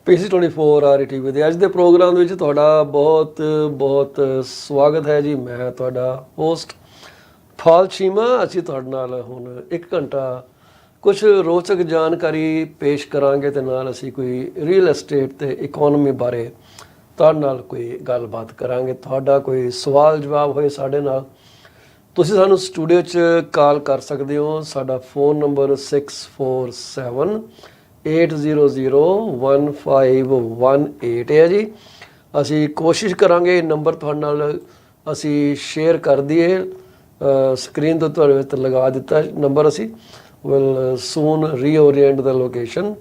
PC24RETV ਦੇ ਅੱਜ ਦੇ ਪ੍ਰੋਗਰਾਮ ਵਿੱਚ ਤੁਹਾਡਾ ਬਹੁਤ ਬਹੁਤ ਸਵਾਗਤ ਹੈ ਜੀ। ਮੈਂ ਤੁਹਾਡਾ ਹੋਸਟ ਫਾਲ ਚੀਮਾ। ਅਸੀਂ ਤੁਹਾਡੇ ਨਾਲ ਹੁਣ 1 ਘੰਟਾ ਕੁਝ ਰੋਚਕ ਜਾਣਕਾਰੀ ਪੇਸ਼ ਕਰਾਂਗੇ ਤੇ ਨਾਲ ਅਸੀਂ ਕੋਈ ਰੀਅਲ ਐਸਟੇਟ ਤੇ ਇਕਨੋਮੀ ਬਾਰੇ ਤੁਹਾਡੇ ਨਾਲ ਕੋਈ ਗੱਲਬਾਤ ਕਰਾਂਗੇ। ਤੁਹਾਡਾ ਕੋਈ ਸਵਾਲ ਜਵਾਬ ਹੋਏ ਸਾਡੇ ਨਾਲ, ਤੁਸੀਂ ਸਾਨੂੰ ਸਟੂਡੀਓ 'ਚ ਕਾਲ ਕਰ ਸਕਦੇ ਹੋ। ਸਾਡਾ ਫੋਨ ਨੰਬਰ 647-800-1518 ਹੈ ਜੀ। ਅਸੀਂ ਕੋਸ਼ਿਸ਼ ਕਰਾਂਗੇ ਨੰਬਰ ਤੁਹਾਡੇ ਨਾਲ ਅਸੀਂ ਸ਼ੇਅਰ ਕਰ ਦਈਏ। ਸਕਰੀਨ ਤੋਂ ਤੁਹਾਡੇ ਉੱਤੇ ਲਗਾ ਦਿੱਤਾ ਨੰਬਰ। ਅਸੀਂ ਵਿਲ ਸੂਨ ਰੀਓਰੀਐਂਟ ਦਾ ਲੋਕੇਸ਼ਨ,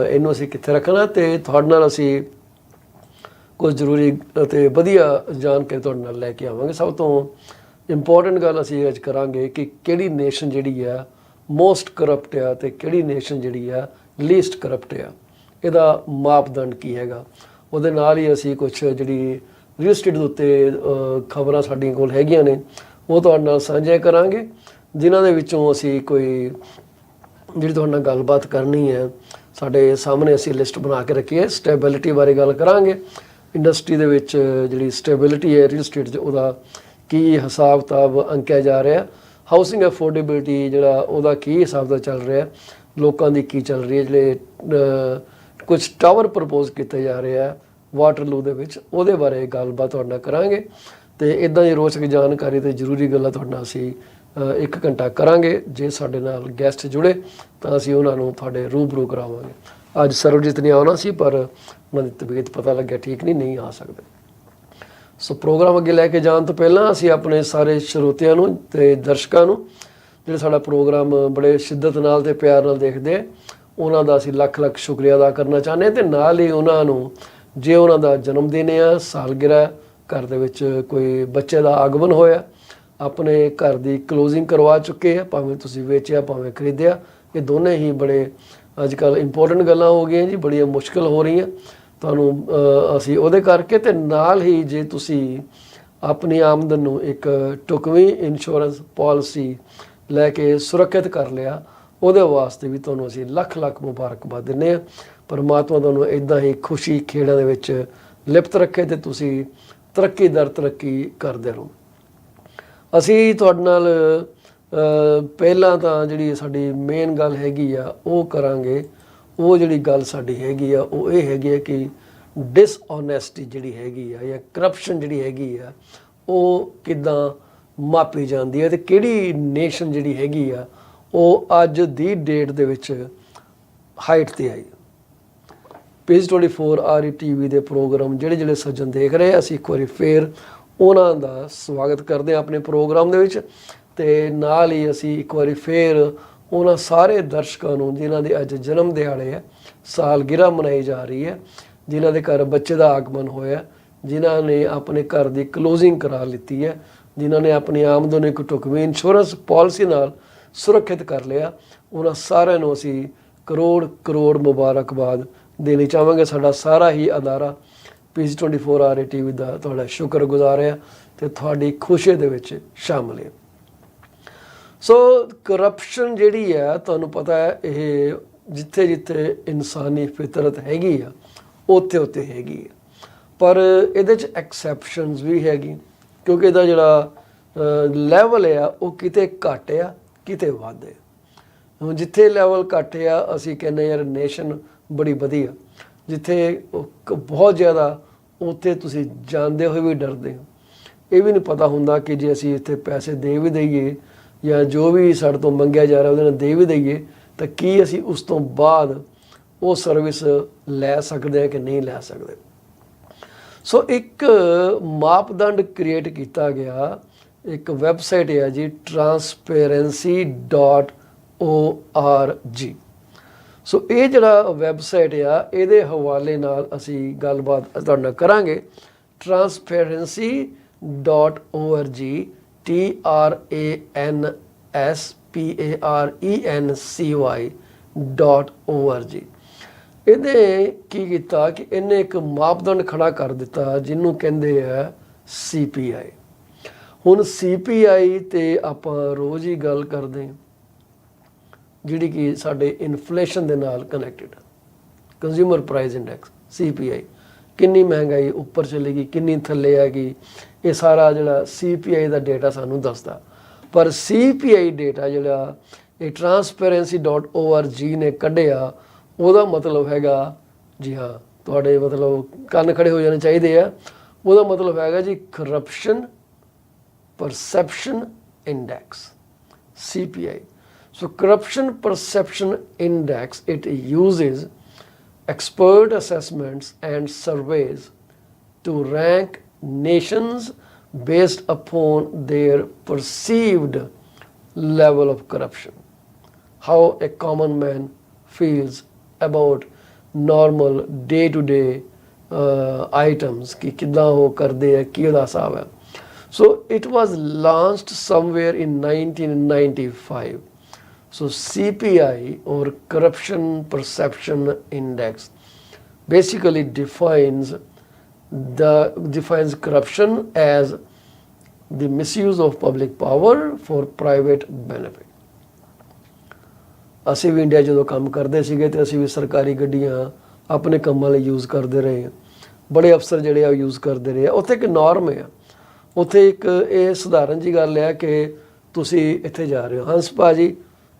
ਇਹਨੂੰ ਅਸੀਂ ਕਿੱਥੇ ਰੱਖਣਾ ਅਤੇ ਤੁਹਾਡੇ ਨਾਲ ਅਸੀਂ ਕੁਝ ਜ਼ਰੂਰੀ ਅਤੇ ਵਧੀਆ ਜਾਣਕਾਰੀ ਤੁਹਾਡੇ ਨਾਲ ਲੈ ਕੇ ਆਵਾਂਗੇ। ਸਭ ਤੋਂ ਇੰਪੋਰਟੈਂਟ ਗੱਲ ਅਸੀਂ ਅੱਜ ਕਰਾਂਗੇ ਕਿ ਕਿਹੜੀ ਨੇਸ਼ਨ ਜਿਹੜੀ ਆ ਮੋਸਟ ਕਰਪਟ ਆ ਅਤੇ ਕਿਹੜੀ ਨੇਸ਼ਨ ਜਿਹੜੀ ਆ ਲੀਸਟ ਕਰਪਟ ਆ, ਇਹਦਾ ਮਾਪਦੰਡ ਕੀ ਹੈਗਾ। ਉਹਦੇ ਨਾਲ ਹੀ ਅਸੀਂ ਕੁਛ ਜਿਹੜੀ ਰੀਅਲ ਐਸਟੇਟ ਦੇ ਉੱਤੇ ਖਬਰਾਂ ਸਾਡੀਆਂ ਕੋਲ ਹੈਗੀਆਂ ਨੇ ਉਹ ਤੁਹਾਡੇ ਨਾਲ ਸਾਂਝੀਆਂ ਕਰਾਂਗੇ, ਜਿਨ੍ਹਾਂ ਦੇ ਵਿੱਚੋਂ ਅਸੀਂ ਕੋਈ ਜਿਹੜੀ ਤੁਹਾਡੇ ਨਾਲ ਗੱਲਬਾਤ ਕਰਨੀ ਹੈ। ਸਾਡੇ ਸਾਹਮਣੇ ਅਸੀਂ ਲਿਸਟ ਬਣਾ ਕੇ ਰੱਖੀ ਹੈ। ਸਟੇਬਿਲਿਟੀ ਬਾਰੇ ਗੱਲ ਕਰਾਂਗੇ। ਇੰਡਸਟਰੀ ਦੇ ਵਿੱਚ ਜਿਹੜੀ ਸਟੇਬਿਲਿਟੀ ਹੈ ਰੀਅਲ ਐਸਟੇਟ 'ਚ, ਉਹਦਾ ਕੀ ਹਿਸਾਬ ਕਿਤਾਬ ਅੰਕਿਆ ਜਾ ਰਿਹਾ। ਹਾਊਸਿੰਗ ਅਫੋਰਡੇਬਿਲਿਟੀ ਜਿਹੜਾ ਉਹਦਾ ਕੀ ਹਿਸਾਬ ਦਾ ਚੱਲ ਰਿਹਾ, ਲੋਕਾਂ ਦੀ ਕੀ ਚੱਲ ਰਹੀ ਹੈ। ਜਿਹੜੇ ਕੁਝ ਟਾਵਰ ਪ੍ਰਪੋਜ਼ ਕੀਤੇ ਜਾ ਰਹੇ ਆ ਵਾਟਰਲੂ ਦੇ ਵਿੱਚ, ਉਹਦੇ ਬਾਰੇ ਗੱਲਬਾਤ ਤੁਹਾਡੇ ਨਾਲ ਕਰਾਂਗੇ। ਅਤੇ ਇੱਦਾਂ ਦੀ ਰੋਚਕ ਜਾਣਕਾਰੀ ਅਤੇ ਜ਼ਰੂਰੀ ਗੱਲਾਂ ਤੁਹਾਡੇ ਨਾਲ ਅਸੀਂ 1 ਘੰਟਾ ਕਰਾਂਗੇ। ਜੇ ਸਾਡੇ ਨਾਲ ਗੈਸਟ ਜੁੜੇ ਤਾਂ ਅਸੀਂ ਉਹਨਾਂ ਨੂੰ ਤੁਹਾਡੇ ਰੂਬਰੂ ਕਰਾਵਾਂਗੇ। ਅੱਜ ਸਰਬਜੀਤ ਨੇ ਆਉਣਾ ਸੀ ਪਰ ਉਹਨਾਂ ਦੀ ਤਬੀਅਤ ਪਤਾ ਲੱਗਿਆ ਠੀਕ ਨਹੀਂ ਆ ਸਕਦੇ। ਸੋ ਪ੍ਰੋਗਰਾਮ ਅੱਗੇ ਲੈ ਕੇ ਜਾਣ ਤੋਂ ਪਹਿਲਾਂ ਅਸੀਂ ਆਪਣੇ ਸਾਰੇ ਸਰੋਤਿਆਂ ਨੂੰ ਅਤੇ ਦਰਸ਼ਕਾਂ ਨੂੰ ਜਿਹੜੇ ਸਾਡਾ ਪ੍ਰੋਗਰਾਮ ਬੜੇ ਸ਼ਿੱਦਤ ਨਾਲ ਅਤੇ ਪਿਆਰ ਨਾਲ ਦੇਖਦੇ ਆ, ਉਹਨਾਂ ਦਾ ਅਸੀਂ ਲੱਖ ਲੱਖ ਸ਼ੁਕਰੀਆ ਅਦਾ ਕਰਨਾ ਚਾਹੁੰਦੇ ਹਾਂ। ਅਤੇ ਨਾਲ ਹੀ ਉਹਨਾਂ ਨੂੰ ਜੇ ਉਹਨਾਂ ਦਾ ਜਨਮ ਦਿਨ ਆ, ਸਾਲਗਿਰਾ, ਘਰ ਦੇ ਵਿੱਚ ਕੋਈ ਬੱਚੇ ਦਾ ਆਗਮਨ ਹੋਇਆ, ਆਪਣੇ ਘਰ ਦੀ ਕਲੋਜ਼ਿੰਗ ਕਰਵਾ ਚੁੱਕੇ ਆ, ਭਾਵੇਂ ਤੁਸੀਂ ਵੇਚਿਆ ਭਾਵੇਂ ਖਰੀਦਿਆ, ਇਹ ਦੋਨੇ ਹੀ ਬੜੇ ਅੱਜ ਕੱਲ੍ਹ ਇੰਪੋਰਟੈਂਟ ਗੱਲਾਂ ਹੋ ਗਈਆਂ ਜੀ, ਬੜੀਆਂ ਮੁਸ਼ਕਿਲ ਹੋ ਰਹੀਆਂ ਤੁਹਾਨੂੰ। ਅਸੀਂ ਉਹਦੇ ਕਰਕੇ ਅਤੇ ਨਾਲ ਹੀ ਜੇ ਤੁਸੀਂ ਆਪਣੀ ਆਮਦਨ ਨੂੰ ਇੱਕ ਢੁਕਵੀਂ ਇੰਸ਼ੋਰੈਂਸ ਪਾਲਿਸੀ ਲੈ ਕੇ ਸੁਰੱਖਿਅਤ ਕਰ ਲਿਆ, ਉਹਦੇ ਵਾਸਤੇ ਵੀ ਤੁਹਾਨੂੰ ਅਸੀਂ ਲੱਖ ਲੱਖ ਮੁਬਾਰਕਬਾਦ ਦਿੰਦੇ ਹਾਂ। ਪਰਮਾਤਮਾ ਤੁਹਾਨੂੰ ਇੱਦਾਂ ਹੀ ਖੁਸ਼ੀ ਖੇੜਾਂ ਦੇ ਵਿੱਚ ਲਿਪਤ ਰੱਖੇ ਅਤੇ ਤੁਸੀਂ ਤਰੱਕੀ ਦਰ ਤਰੱਕੀ ਕਰਦੇ ਰਹੋ। ਅਸੀਂ ਤੁਹਾਡੇ ਨਾਲ ਪਹਿਲਾਂ ਤਾਂ ਜਿਹੜੀ ਸਾਡੀ ਮੇਨ ਗੱਲ ਹੈਗੀ ਆ ਉਹ ਕਰਾਂਗੇ। ਉਹ ਜਿਹੜੀ ਗੱਲ ਸਾਡੀ ਹੈਗੀ ਆ ਉਹ ਇਹ ਹੈਗੀ ਆ ਕਿ ਡਿਸਓਨੈਸਟੀ ਜਿਹੜੀ ਹੈਗੀ ਆ ਜਾਂ ਕਰਪਸ਼ਨ ਜਿਹੜੀ ਹੈਗੀ ਆ ਉਹ ਕਿੱਦਾਂ ਮਾਪੀ ਜਾਂਦੀ ਹੈ ਅਤੇ ਕਿਹੜੀ ਨੇਸ਼ਨ ਜਿਹੜੀ ਹੈਗੀ ਆ ਉਹ ਅੱਜ ਦੀ ਡੇਟ ਦੇ ਵਿੱਚ ਹਾਈਟ 'ਤੇ ਆਈ। PC24RETV ਦੇ ਪ੍ਰੋਗਰਾਮ ਜਿਹੜੇ ਸੱਜਣ ਦੇਖ ਰਹੇ, ਅਸੀਂ ਇੱਕ ਵਾਰੀ ਫੇਰ ਉਹਨਾਂ ਦਾ ਸਵਾਗਤ ਕਰਦੇ ਹਾਂ ਆਪਣੇ ਪ੍ਰੋਗਰਾਮ ਦੇ ਵਿੱਚ। ਅਤੇ ਨਾਲ ਹੀ ਅਸੀਂ ਇੱਕ ਵਾਰੀ ਫੇਰ ਉਹਨਾਂ ਸਾਰੇ ਦਰਸ਼ਕਾਂ ਨੂੰ ਜਿਨ੍ਹਾਂ ਦੇ ਅੱਜ ਜਨਮ ਦਿਹਾੜੇ ਹੈ, ਸਾਲਗਿਰਾ ਮਨਾਈ ਜਾ ਰਹੀ ਹੈ, ਜਿਨ੍ਹਾਂ ਦੇ ਘਰ ਬੱਚੇ ਦਾ ਆਗਮਨ ਹੋਇਆ, ਜਿਨ੍ਹਾਂ ਨੇ ਆਪਣੇ ਘਰ ਦੀ ਕਲੋਜ਼ਿੰਗ ਕਰਾ ਲਿੱਤੀ ਹੈ, ਜਿਨ੍ਹਾਂ ਨੇ ਆਪਣੀ ਆਮਦਨ ਨੂੰ ਇੱਕ ਢੁਕਵੀਂ ਇੰਸ਼ੋਰੈਂਸ ਪਾਲਿਸੀ ਨਾਲ ਸੁਰੱਖਿਅਤ ਕਰ ਲਿਆ, ਉਹਨਾਂ ਸਾਰਿਆਂ ਨੂੰ ਅਸੀਂ ਕਰੋੜ ਕਰੋੜ ਮੁਬਾਰਕਬਾਦ ਦੇਣੀ ਚਾਹਾਂਗੇ। ਸਾਡਾ ਸਾਰਾ ਹੀ ਅਦਾਰਾ PC24RETV ਦਾ ਤੁਹਾਡਾ ਸ਼ੁਕਰਗੁਜ਼ਾਰ ਹੈ ਅਤੇ ਤੁਹਾਡੀ ਖੁਸ਼ੀ ਦੇ ਵਿੱਚ ਸ਼ਾਮਲ ਹੈ। ਸੋ ਕਰਪਸ਼ਨ ਜਿਹੜੀ ਹੈ ਤੁਹਾਨੂੰ ਪਤਾ ਹੈ, ਇਹ ਜਿੱਥੇ ਜਿੱਥੇ ਇਨਸਾਨੀ ਫਿਤਰਤ ਹੈਗੀ ਆ ਉੱਥੇ ਉੱਥੇ ਹੈਗੀ ਆ, ਪਰ ਇਹਦੇ 'ਚ ਐਕਸੈਪਸ਼ਨਸ ਵੀ ਹੈਗੀ, ਕਿਉਂਕਿ ਇਹਦਾ ਜਿਹੜਾ ਲੈਵਲ ਆ ਉਹ ਕਿਤੇ ਘੱਟ ਆ ਕਿਤੇ ਵੱਧ ਹੈ। ਹੁਣ ਜਿੱਥੇ ਲੈਵਲ ਘੱਟ ਆ ਅਸੀਂ ਕਹਿੰਦੇ ਯਾਰ ਨੇਸ਼ਨ ਬੜੀ ਵਧੀਆ, ਜਿੱਥੇ ਬਹੁਤ ਜ਼ਿਆਦਾ ਉੱਥੇ ਤੁਸੀਂ ਜਾਣਦੇ ਹੋਏ ਵੀ ਡਰਦੇ ਹੋ। ਇਹ ਵੀ ਨਹੀਂ ਪਤਾ ਹੁੰਦਾ ਕਿ ਜੇ ਅਸੀਂ ਇੱਥੇ ਪੈਸੇ ਦੇ ਵੀ ਦਈਏ ਜਾਂ ਜੋ ਵੀ ਸਾਡੇ ਤੋਂ ਮੰਗਿਆ ਜਾ ਰਿਹਾ ਉਹਦੇ ਨਾਲ ਦੇ ਵੀ ਦਈਏ ਤਾਂ ਕੀ ਅਸੀਂ ਉਸ ਤੋਂ ਬਾਅਦ ਉਹ ਸਰਵਿਸ ਲੈ ਸਕਦੇ ਹਾਂ ਕਿ ਨਹੀਂ ਲੈ ਸਕਦੇ। ਸੋ ਇੱਕ ਮਾਪਦੰਡ ਕ੍ਰੀਏਟ ਕੀਤਾ ਗਿਆ, ਇੱਕ ਵੈਬਸਾਈਟ ਹੈ ਜੀ transparency.org। ਸੋ ਇਹ ਜਿਹੜਾ ਵੈਬਸਾਈਟ ਆ ਇਹਦੇ ਹਵਾਲੇ ਨਾਲ ਅਸੀਂ ਗੱਲਬਾਤ ਤੁਹਾਡੇ ਨਾਲ ਕਰਾਂਗੇ। transparency.org transparency.org। ਇਹਨੇ ਕੀ ਕੀਤਾ ਕਿ ਇਹਨੇ ਇੱਕ ਮਾਪਦੰਡ ਖੜਾ ਕਰ ਦਿੱਤਾ ਜਿਹਨੂੰ ਕਹਿੰਦੇ ਆ CPI। ਹੁਣ CPI 'ਤੇ ਆਪਾਂ ਰੋਜ਼ ਹੀ ਗੱਲ ਕਰਦੇ ਹਾਂ, ਜਿਹੜੀ ਕਿ ਸਾਡੇ ਇਨਫਲੇਸ਼ਨ ਦੇ ਨਾਲ connected consumer price index CPI, ਕਿੰਨੀ ਮਹਿੰਗਾਈ ਉੱਪਰ ਚਲੇਗੀ, ਕਿੰਨੀ ਥੱਲੇ ਆਏਗੀ, ਇਹ ਸਾਰਾ ਜਿਹੜਾ CPI ਦਾ ਡੇਟਾ ਸਾਨੂੰ ਦੱਸਦਾ। ਪਰ CPI ਡੇਟਾ ਜਿਹੜਾ ਇਹ transparency.org ਨੇ ਕੱਢਿਆ, ਉਹਦਾ ਮਤਲਬ ਹੈਗਾ, ਜੀ ਹਾਂ ਤੁਹਾਡੇ ਮਤਲਬ ਕੰਨ ਖੜੇ ਹੋ ਜਾਣੇ ਚਾਹੀਦੇ ਆ, ਉਹਦਾ ਮਤਲਬ ਹੈਗਾ ਜੀ corruption perception index, CPI. So corruption perception index, it uses expert assessments and surveys to rank nations based upon their perceived level of corruption. How a common man feels about normal day-to-day items, कि कितना वो कर दे, कि ਉਹਦਾ ਹਿਸਾਬ ਹੈ। So it was launched somewhere in 1995. So CPI, or Corruption Perception Index, basically defines corruption as the misuse of public power for private benefit. ਅਸੀਂ ਵੀ India ਜਦੋਂ ਕੰਮ ਕਰਦੇ ਸੀਗੇ ਤੇ ਅਸੀਂ ਵੀ ਸਰਕਾਰੀ ਗੱਡੀਆਂ ਆਪਣੇ ਕੰਮਾਂ ਲਈ ਯੂਜ਼ ਕਰਦੇ ਰਹੇ ਹਾਂ, ਬੜੇ ਅਫਸਰ ਜਿਹੜੇ ਆ ਯੂਜ਼ ਕਰਦੇ ਰਹੇ ਆ। ਉੱਥੇ ਇੱਕ ਨੋਰਮ ਆ, ਉੱਥੇ ਇੱਕ ਇਹ ਸਧਾਰਨ ਜੀ ਗੱਲ ਹੈ ਕਿ ਤੁਸੀਂ ਇੱਥੇ ਜਾ ਰਹੇ ਹੋ, ਹੰਸ ਭਾਜੀ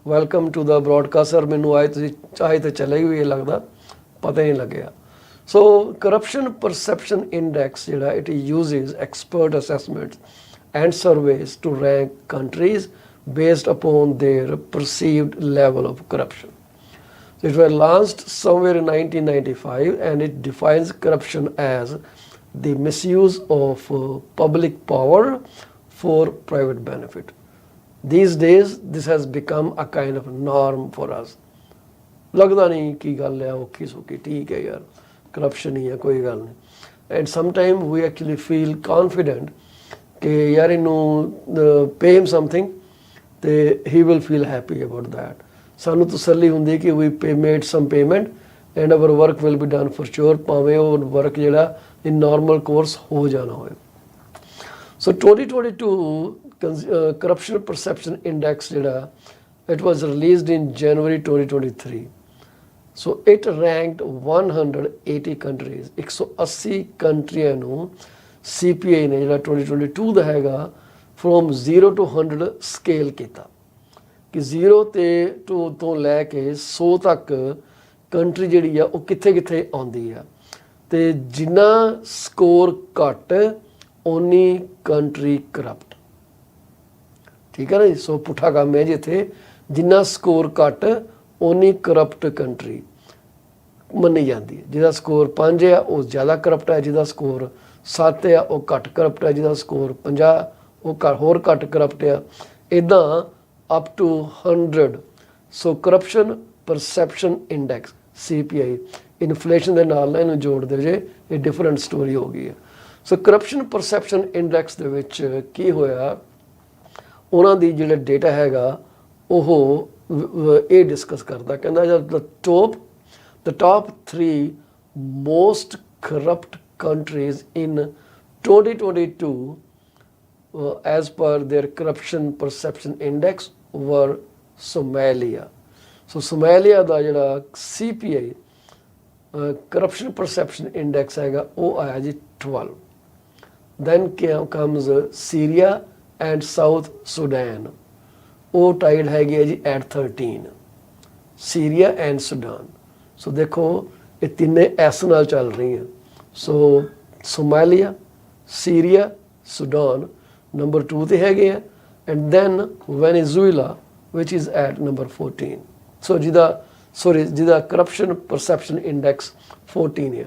welcome to the broadcast sir, ਮੈਨੂੰ ਆਏ ਤੁਸੀਂ ਚਾਹੇ ਤਾਂ ਚਲੇ ਵੀ, ਇਹ ਲੱਗਦਾ ਪਤਾ ਹੀ ਨਹੀਂ ਲੱਗਿਆ। ਸੋ ਕਰਪਸ਼ਨ ਪਰਸੈਪਸ਼ਨ ਇੰਡੈਕਸ ਜਿਹੜਾ it uses expert assessments and surveys to rank countries based upon their perceived level of corruption. So it was launched somewhere in 1995, and it defines corruption as the misuse of public power for private benefit. These days this has become a kind of norm for us. ਲੱਗਦਾ ਨਹੀਂ ਕੀ ਗੱਲ ਹੈ, ਔਖੀ ਸੌਖੀ ਠੀਕ ਹੈ ਯਾਰ, corruption ਹੀ ਹੈ, ਕੋਈ ਗੱਲ ਨਹੀਂ। And sometime we actually feel confident ਕਿ ਯਾਰ ਇਹਨੂੰ ਪੇ ਹਿਮ ਸਮਥਿੰਗ ਤੇ he will feel happy about that. ਸਾਨੂੰ ਤਸੱਲੀ ਹੁੰਦੀ ਕਿ we made some payment and our work will be done for sure, ਭਾਵੇਂ ਉਹ ਵਰਕ ਜਿਹੜਾ ਇਨ ਨਾਰਮਲ ਕੋਰਸ ਹੋ ਜਾਣਾ ਹੋਵੇ। ਸੋ 2022 ਕਰਪਸ਼ਨ ਪਰਸੈਪਸ਼ਨ ਇੰਡੈਕਸ ਜਿਹੜਾ it was released in January 2023। So it ranked 180 countries, 180 ਕੰਟਰੀਆਂ ਨੂੰ CPI ਨੇ ਜਿਹੜਾ 2022 ਦਾ ਹੈਗਾ ਫਰੋਮ 0 to 100 ਸਕੇਲ ਕੀਤਾ, ਕਿ 0 ਤੋਂ ਲੈ ਕੇ 100 ਤੱਕ ਕੰਟਰੀ ਜਿਹੜੀ ਆ ਉਹ ਕਿੱਥੇ ਕਿੱਥੇ ਆਉਂਦੀ ਆ, ਤੇ ਜਿੰਨਾ ਸਕੋਰ ਘੱਟ ਓਨੀ ਕੰਟਰੀ ਕਰਪਟ। ਠੀਕ ਹੈ ਨਾ ਜੀ। ਸੋ ਪੁੱਠਾ ਕੰਮ ਹੈ ਜੀ ਇੱਥੇ, ਜਿੰਨਾ ਸਕੋਰ ਘੱਟ ਓਨੀ ਕਰਪਟ ਕੰਟਰੀ ਮੰਨੀ ਜਾਂਦੀ ਹੈ। ਜਿਹਦਾ ਸਕੋਰ 5 ਆ ਉਹ ਜ਼ਿਆਦਾ ਕਰਪਟ ਹੈ, ਜਿਹਦਾ ਸਕੋਰ 7 ਆ ਉਹ ਘੱਟ ਕਰਪਟ ਹੈ, ਜਿਹਦਾ ਸਕੋਰ 50 ਉਹ ਹੋਰ ਘੱਟ ਕਰਪਟ ਆ, ਇੱਦਾਂ up to 100। So corruption perception index CPI inflation ਦੇ ਨਾਲ ਇਹਨੂੰ ਜੋੜਦੇ ਜੇ ਇਹ ਡਿਫਰੈਂਟ ਸਟੋਰੀ ਹੋ ਗਈ ਹੈ। ਸੋ ਕਰਪਸ਼ਨ ਪਰਸੈਪਸ਼ਨ ਇੰਡੈਕਸ ਦੇ ਵਿੱਚ ਕੀ ਹੋਇਆ, ਉਹਨਾਂ ਦੀ ਜਿਹੜਾ ਡੇਟਾ ਹੈਗਾ ਉਹ ਇਹ ਡਿਸਕਸ ਕਰਦਾ, ਕਹਿੰਦਾ ਜਦ the top 3 most corrupt countries in 2022 as per their corruption perception index were Somalia. So Somalia ਦਾ ਜਿਹੜਾ CPI corruption perception index ਹੈਗਾ ਉਹ ਆਇਆ ਜੀ 12. Then comes Syria and South Sudan. ਉਹ ਟਾਈਡ ਹੈਗੀ ਹੈ ਜੀ at 13. Syria and Sudan. So ਦੇਖੋ ਇਹ ਤਿੰਨੇ S ਨਾਲ ਚੱਲ ਰਹੀਆਂ। So Somalia, Syria, Sudan number 2 ਤੇ ਹੈਗੇ ਆ, and then Venezuela which is at number 14. So ਜਿਹਦਾ corruption perception index 14 ਹੈ।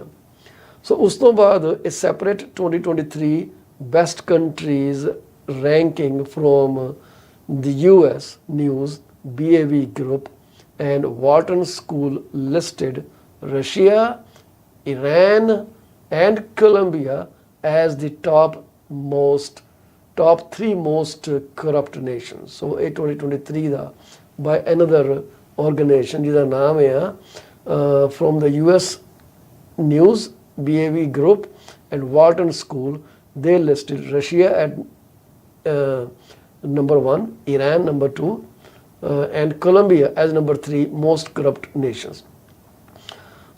So ਉਸ ਤੋਂ ਬਾਅਦ a separate 2023 best countries ranking from the US News, BAV Group and Wharton School listed Russia, Iran and Colombia as the top 3 most corrupt nations. So a 2023 the by another organization ਜਿਹਦਾ ਨਾਮ ਹੈ from the US News, BAV Group and Wharton School, they listed Russia at number 1, Iran number 2 and Colombia as number 3 most corrupt nations.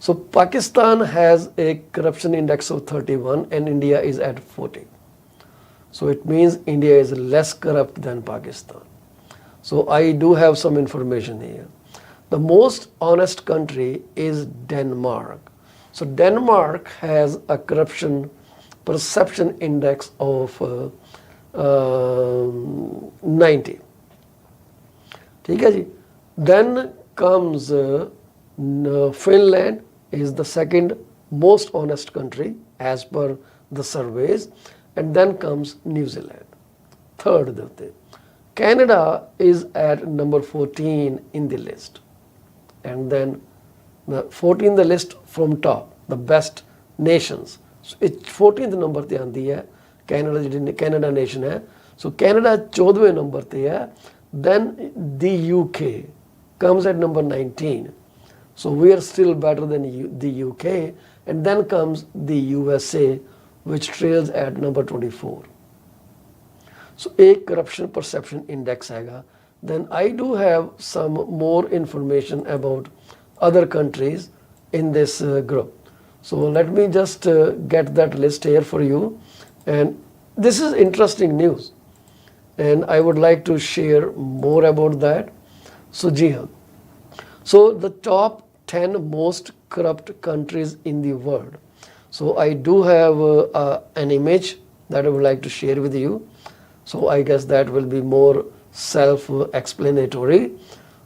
So Pakistan has a corruption index of 31 and India is at 40. So it means India is less corrupt than Pakistan. So I do have some information here. The most honest country is Denmark. So Denmark has a corruption perception index of 90. ठीक है जी. Then comes Finland is the second most honest country as per the surveys, and then comes New Zealand, third ਦੇ ਉੱਤੇ. Canada is at number 14 in the list, and then the 14th the list from top, the best nations. So it 14th number ਤੇ ਆਂਦੀ ਹੈ Canada, ਜਿਹੜੀ Canada nation ਹੈ. So Canada 14ਵੇਂ number ਤੇ ਹੈ. Then the UK comes at number 19. So we are still better than the UK, and then comes the USA, which trails at number 24. So a corruption perception index हैगा. Then I do have some more information about other countries in this group. So let me just get that list here for you, and this is interesting news, and I would like to share more about that. So जी हाँ. So the top 10 most corrupt countries in the world. So I do have an image that I would like to share with you. So I guess that will be more self-explanatory.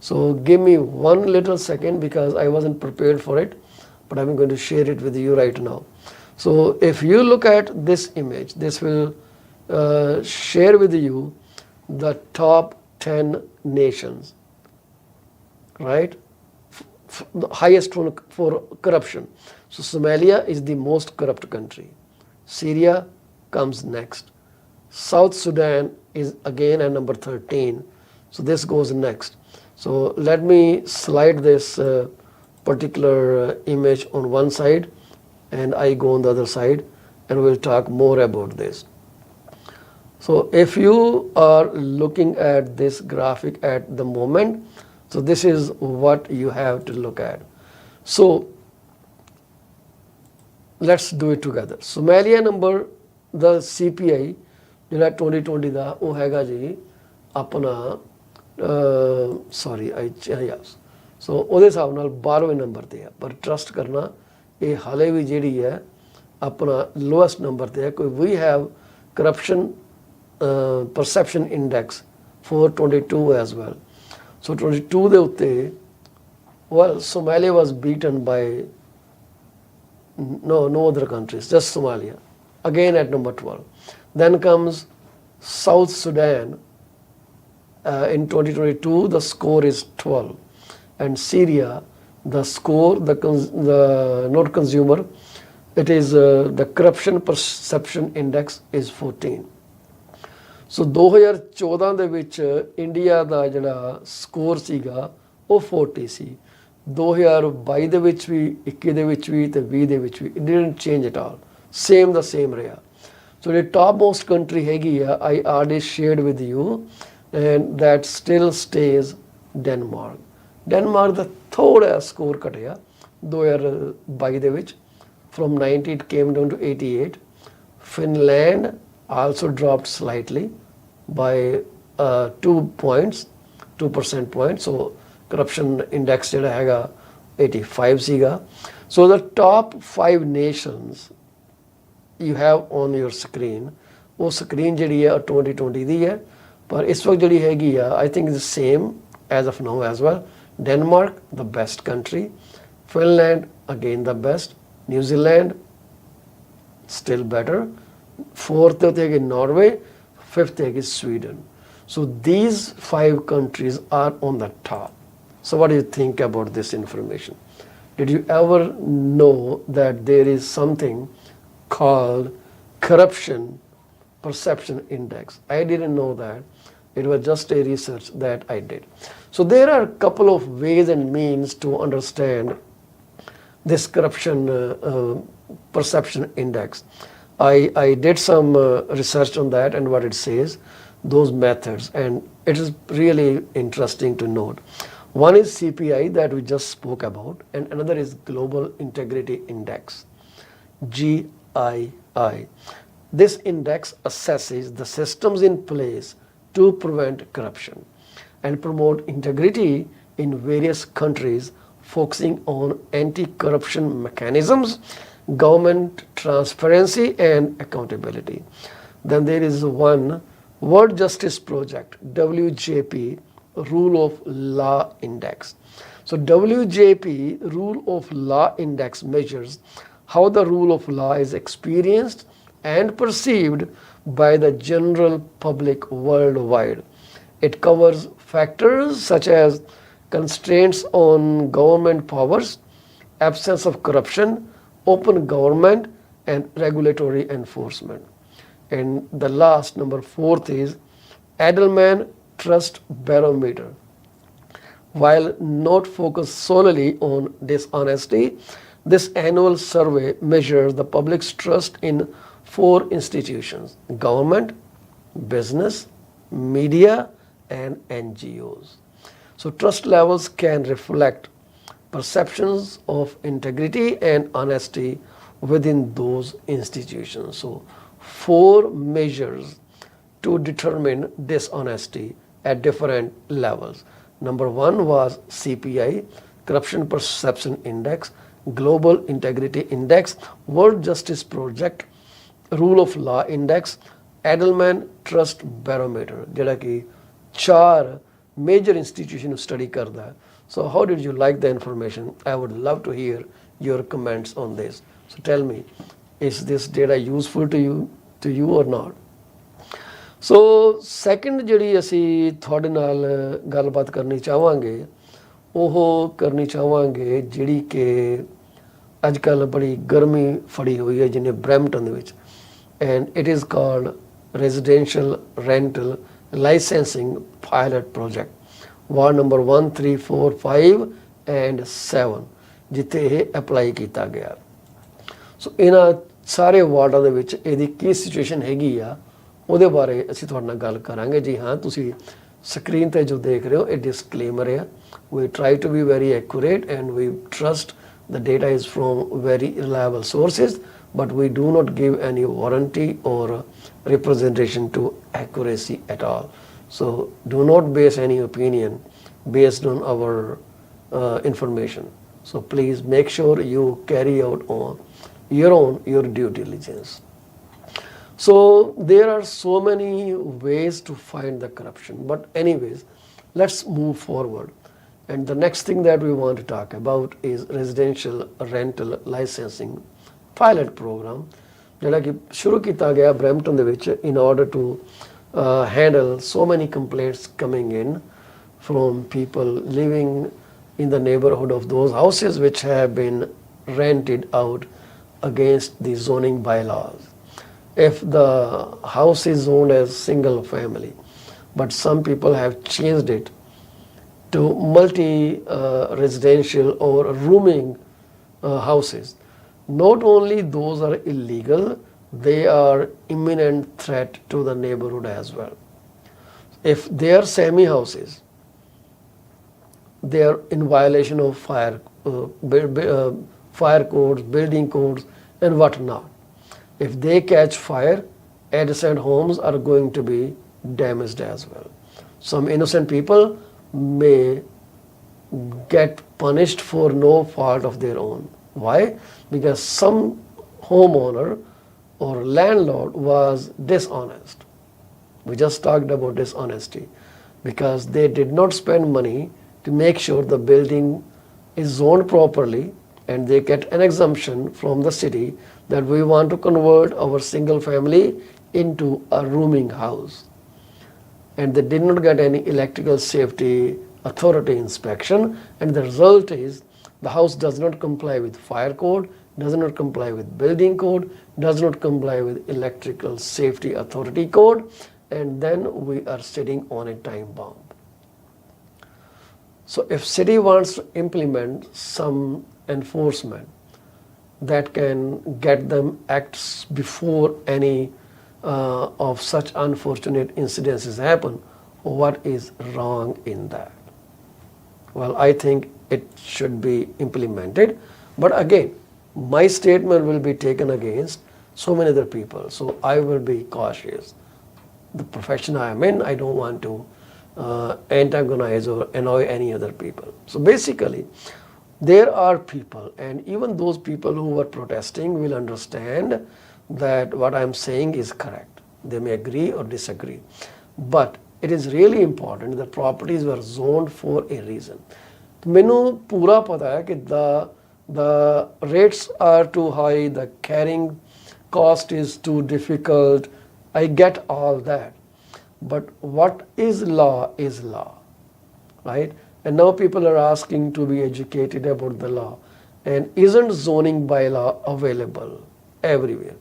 So give me one little second because I wasn't prepared for it, but I'm going to share it with you right now. So if you look at this image, this will share with you the top 10 nations, right? The highest one for corruption. So Somalia is the most corrupt country. Syria comes next. South Sudan is again at number 13. So this goes next. So let me slide this particular image on one side and I go on the other side, and we'll talk more about this. So if you are looking at this graphic at the moment, so this is what you have to look at. So let's do it together. Somalia number, the CPI ਜਿਹੜਾ 2020 ਦਾ ਉਹ ਹੈਗਾ ਜੀ ਆਪਣਾ sorry ਸੋ ਉਹਦੇ ਹਿਸਾਬ ਨਾਲ 12ਵੇਂ number ਤੇ ਆ, ਪਰ ਟਰਸਟ ਕਰਨਾ ਇਹ ਹਾਲੇ ਵੀ ਜਿਹੜੀ ਹੈ ਆਪਣਾ ਲੋਐਸਟ ਨੰਬਰ ਤੇ ਹੈ. ਕੋਈ ਵੀ have corruption perception index for 22 as well. So 22 ਦੇ ਉੱਤੇ, well, Somalia was beaten by no other countries, just Somalia, again at number 12. Then comes South Sudan. In 2022 the score is 12, and Syria, the score, not consumer, it is the corruption perception index is 14. ਸੋ 2014 ਦੇ ਵਿੱਚ India ਦਾ ਜਿਹੜਾ score ਸੀਗਾ ਉਹ 40 ਸੀ. 2022 ਦੇ ਵਿੱਚ ਵੀ, 21 ਦੇ ਵਿੱਚ ਵੀ ਤੇ 20 ਦੇ ਵਿੱਚ ਵੀ it didn't change at all, same ਦਾ ਸੇਮ ਰਿਹਾ. ਸੋ ਜਿਹੜੀ ਟਾਪ ਮੋਸਟ ਕੰਟਰੀ ਹੈਗੀ ਆ, I already shared with you, and that still stays Denmark. Denmark ਦਾ ਥੋੜ੍ਹਾ ਸਕੋਰ ਘਟਿਆ 2022 ਦੇ ਵਿੱਚ, from 90 it came down to 88. Finland also dropped slightly by 2 percent points. So corruption index ਜਿਹੜਾ ਹੈਗਾ 85 ਸੀਗਾ. So the top 5 nations you have on your screen, ਉਹ screen ਜਿਹੜੀ ਹੈ 2020 ਦੀ ਹੈ, ਪਰ ਇਸ ਵਕਤ ਜਿਹੜੀ ਹੈਗੀ ਆ I think the same as of now as well. Denmark, the best country. Finland, again the best. New Zealand, still better. 4th is Norway, 5th is Sweden. So these 5 countries are on the top. So what do you think about this information? Did you ever know that there is something called corruption perception index? I didn't know that. It was just a research that I did. So there are a couple of ways and means to understand this corruption perception index. I did some research on that and what it says, those methods, and it is really interesting to note. One is CPI that we just spoke about, and another is Global Integrity Index, GII. This index assesses the systems in place to prevent corruption and promote integrity in various countries, focusing on anti-corruption mechanisms, government transparency and accountability. Then there is one World Justice Project, WJP, Rule of Law Index. So WJP Rule of Law Index measures how the rule of law is experienced and perceived by the general public worldwide. It covers factors such as constraints on government powers, absence of corruption, open government, and regulatory enforcement. And the last, number 4th, is Edelman Trust Barometer. While not focused solely on dishonesty, this annual survey measures the public's trust in 4 institutions: government, business, media, and NGOs. So trust levels can reflect perceptions of integrity and honesty within those institutions. So 4 measures to determine dishonesty at different levels. Number 1 was CPI, Corruption Perception Index, Global Integrity Index, World Justice Project, Rule of Law Index, Edelman Trust Barometer, ਜਿਹੜਾ ਕਿ 4 major institution study ਕਰਦਾ ਹੈ. So how did you like the information? I would love to hear your comments on this. So tell me, is this data useful to you or not? So second ਜਿਹੜੀ ਅਸੀਂ ਤੁਹਾਡੇ ਨਾਲ ਗੱਲਬਾਤ ਕਰਨੀ ਚਾਹਾਂਗੇ ਉਹ ਕਰਨੀ ਚਾਹਾਂਗੇ ਜਿਹੜੀ ਕਿ ਅੱਜ ਕੱਲ੍ਹ ਬੜੀ ਗਰਮੀ ਫੜੀ ਹੋਈ ਹੈ ਜਿਹਨੇ ਬਰੈਂਪਟਨ ਦੇ ਵਿੱਚ, and it is called residential rental licensing pilot project, ward number 1, 3, 4, 5 and 7 ਜਿੱਥੇ ਇਹ ਅਪਲਾਈ ਕੀਤਾ ਗਿਆ। ਸੋ ਇਹਨਾਂ ਸਾਰੇ ਵਾਰਡਾਂ ਦੇ ਵਿੱਚ ਇਹਦੀ ਕੀ ਸਿਚੁਏਸ਼ਨ ਹੈਗੀ ਆ ਉਹਦੇ ਬਾਰੇ ਅਸੀਂ ਤੁਹਾਡੇ ਨਾਲ ਗੱਲ ਕਰਾਂਗੇ। ਜੀ ਹਾਂ, ਤੁਸੀਂ ਸਕਰੀਨ ਤੇ ਜੋ ਦੇਖ ਰਹੇ ਹੋ ਇਹ ਡਿਸਕਲੇਮਰ ਹੈ। We try to be very accurate and we trust the data is from very reliable sources, but we do not give any warranty or representation to accuracy at all. So do not base any opinion based on our information. So please make sure you carry out on your due diligence. So there are so many ways to find the corruption, but anyways, let's move forward. And the next thing that we want to talk about is residential rental licensing pilot program, ਜਿਹੜਾ ਕਿ ਸ਼ੁਰੂ ਕੀਤਾ ਗਿਆ Brampton ਦੇ ਵਿੱਚ in order to handle so many complaints coming in from people living in the neighborhood of those houses which have been rented out against the zoning bylaws. If the house is owned as single family, but some people have changed it to multi-residential or rooming houses, not only those are illegal, they are imminent threat to the neighborhood as well. If they are semi houses, they are in violation of fire codes, building codes, and whatnot. If they catch fire, adjacent homes are going to be damaged as well. Some innocent people may get punished for no fault of their own. Why? Because some homeowner or landlord was dishonest. We just talked about dishonesty because they did not spend money to make sure the building is zoned properly, and they get an exemption from the city that we want to convert our single family into a rooming house. And they did not get any electrical safety authority inspection, and the result is the house does not comply with fire code, does not comply with building code, does not comply with electrical safety authority code, and then we are sitting on a time bomb. So if city wants to implement some enforcement that can get them acts before any of such unfortunate incidences happen, what is wrong in that? Well, I think it should be implemented. But again, my statement will be taken against so many other people. So I will be cautious. The profession I am in, I don't want to antagonize or annoy any other people. So basically, there are people, and even those people who were protesting will understand that what I'm saying is correct. They may agree or disagree. But it is really important that properties were zoned for a reason. ਮੈਨੂੰ ਪੂਰਾ ਪਤਾ ਹੈ ਕਿ the rates are too high, the carrying cost is too difficult. I get all that. But what is law, right? And now people are asking to be educated about the law. And isn't zoning bylaw available everywhere?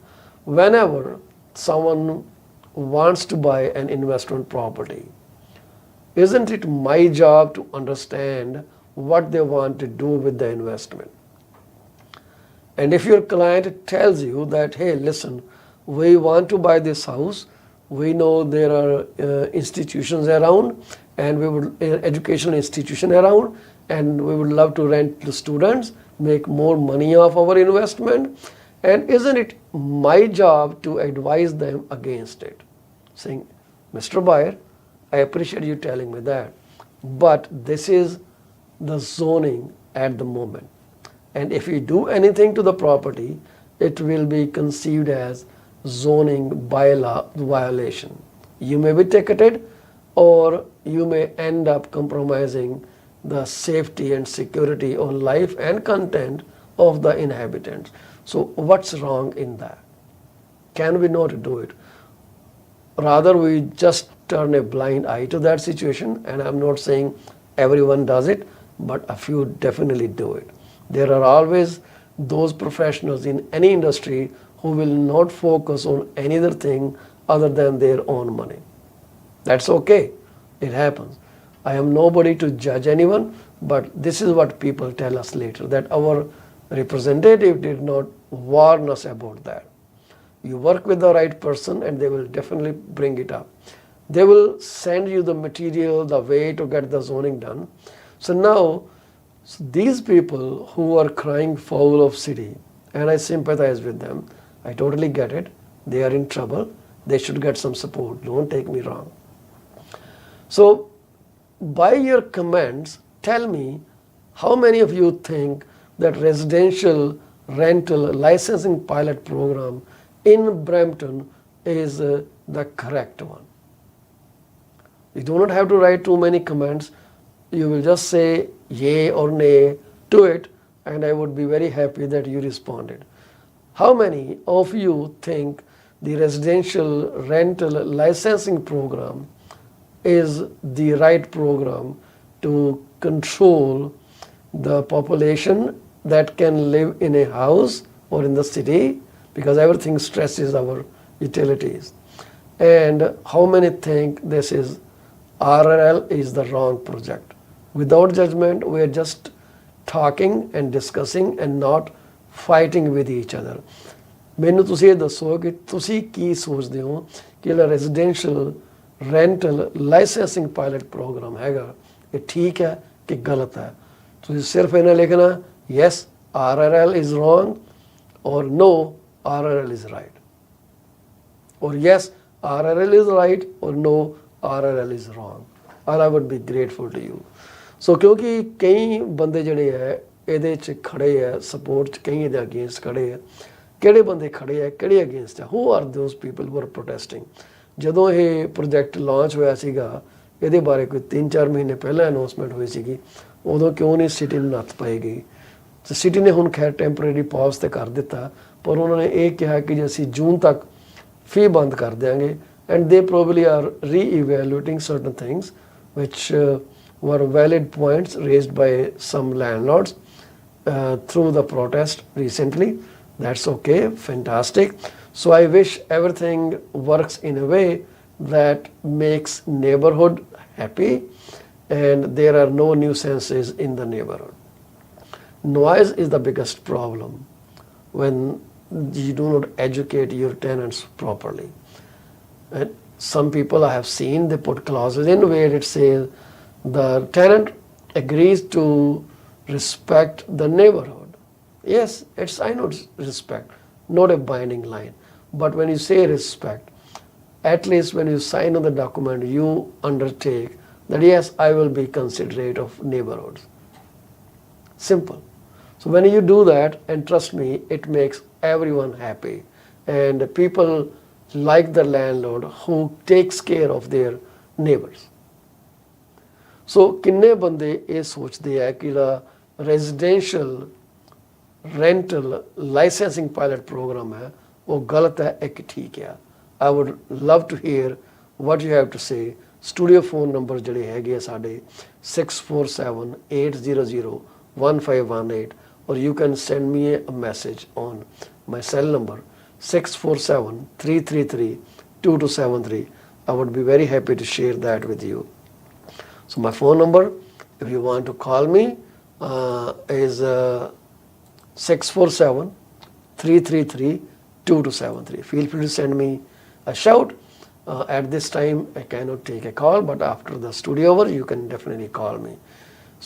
Whenever someone wants to buy an investment property, isn't it my job to understand what they want to do with the investment? And if your client tells you that, hey, listen, we want to buy this house, we know there are institutions around, and we would educational institution around, and we would love to rent to students, make more money off our investment, and isn't it my job to advise them against it? Saying, Mr. Buyer, I appreciate you telling me that, but this is the zoning at the moment. And if you do anything to the property, it will be conceived as zoning bylaw violation. You may be ticketed, or you may end up compromising the safety and security on life and content of the inhabitants. So what's wrong in that? Can we not do it? Rather, we just turn a blind eye to that situation, and I'm not saying everyone does it, but a few definitely do it. There are always those professionals in any industry who will not focus on any other thing other than their own money. That's okay. It happens. I am nobody to judge anyone, but this is what people tell us later, that our representative did not warn us about that. You work with the right person and they will definitely bring it up. They will send you the material, the way to get the zoning done. So now, these people who are crying foul of city, and I sympathize with them, I totally get it. They are in trouble. They should get some support. Don't take me wrong. So, by your comments, tell me how many of you think that residential rental licensing pilot program in Brampton is the correct one. You do not have to write too many comments. You will just say yay or nay to it, and I would be very happy that you responded. How many of you think the residential rental licensing program is the right program to control the population that can live in a house or in the city, because everything stresses our utilities? And how many think this is RRL is the wrong project? Without judgment, we are just talking and discussing and not fighting with each other. ਮੈਨੂੰ ਤੁਸੀਂ ਇਹ ਦੱਸੋ ਕਿ ਤੁਸੀਂ ਕੀ ਸੋਚਦੇ ਹੋ ਕਿ ਜਿਹੜਾ residential rental licensing pilot programme ਹੈਗਾ, ਇਹ ਠੀਕ ਹੈ ਕਿ ਗਲਤ ਹੈ? ਤੁਸੀਂ ਸਿਰਫ ਇਹਨਾਂ ਲਿਖਣਾ yes RRL is wrong, or no RRL is right, or yes RRL is right, or no RRL is wrong, and I would be grateful to you. So ਕਿਉਂਕਿ ਕਈ ਬੰਦੇ ਜਿਹੜੇ ਹੈ ਇਹਦੇ 'ਚ ਖੜੇ ਹੈ ਸਪੋਰਟ 'ਚ, ਕਈ ਇਹਦੇ ਅਗੇਂਸਟ ਖੜੇ ਹੈ. ਕਿਹੜੇ ਬੰਦੇ ਖੜੇ ਹੈ, ਕਿਹੜੇ ਅਗੇਂਸਟ ਹੈ? Who are those people who are protesting? ਜਦੋਂ ਇਹ ਪ੍ਰੋਜੈਕਟ ਲਾਂਚ ਹੋਇਆ ਸੀਗਾ, ਇਹਦੇ ਬਾਰੇ ਕੋਈ 3-4 ਮਹੀਨੇ ਪਹਿਲਾਂ ਅਨਾਉਂਸਮੈਂਟ ਹੋਈ ਸੀਗੀ, ਉਦੋਂ ਕਿਉਂ ਨਹੀਂ ਸਿਟੀ ਨੂੰ ਨੱਥ ਪਾਈ ਗਈ? ਤੇ ਸਿਟੀ ਨੇ ਹੁਣ ਖੈਰ ਟੈਂਪਰੇਰੀ ਪੌਜ਼ ਤੇ ਕਰ ਦਿੱਤਾ, ਪਰ ਉਹਨਾਂ ਨੇ ਇਹ ਕਿਹਾ ਕਿ ਜੇ ਅਸੀਂ ਜੂਨ ਤੱਕ ਫੀ ਬੰਦ ਕਰ ਦਿਆਂਗੇ, and they probably are re-evaluating certain things which were valid points raised by some landlords through the protest recently. That's okay, fantastic. So I wish everything works in a way that makes neighborhood happy and there are no nuisances in the neighborhood. Noise is the biggest problem when you do not educate your tenants properly. And some people I have seen, they put clauses in where it says the tenant agrees to respect the neighborhood. Yes, I know it's respect, not a binding line. But when you say respect, at least when you sign on the document, you undertake that yes, I will be considerate of neighborhoods. Simple. So when you do that, and trust me, it makes everyone happy. And people like the landlord who takes care of their neighbors. ਸੋ ਕਿੰਨੇ ਬੰਦੇ ਇਹ ਸੋਚਦੇ ਆ ਕਿ ਜਿਹੜਾ residential rental licensing pilot programme ਹੈ ਉਹ ਗਲਤ ਹੈ ਇੱਕ ਠੀਕ ਹੈ। I would love to hear what you have to say. Studio phone number ਜਿਹੜੇ ਹੈਗੇ ਆ ਸਾਡੇ 6478001518 or you can send me a message on my cell number 6473332273. I would be very happy to share that with you. So my phone number, if you want to call me, is 647-333-2273. Feel free to send me a shout. At this time, I cannot take a call, but after the studio hour, you can definitely call me.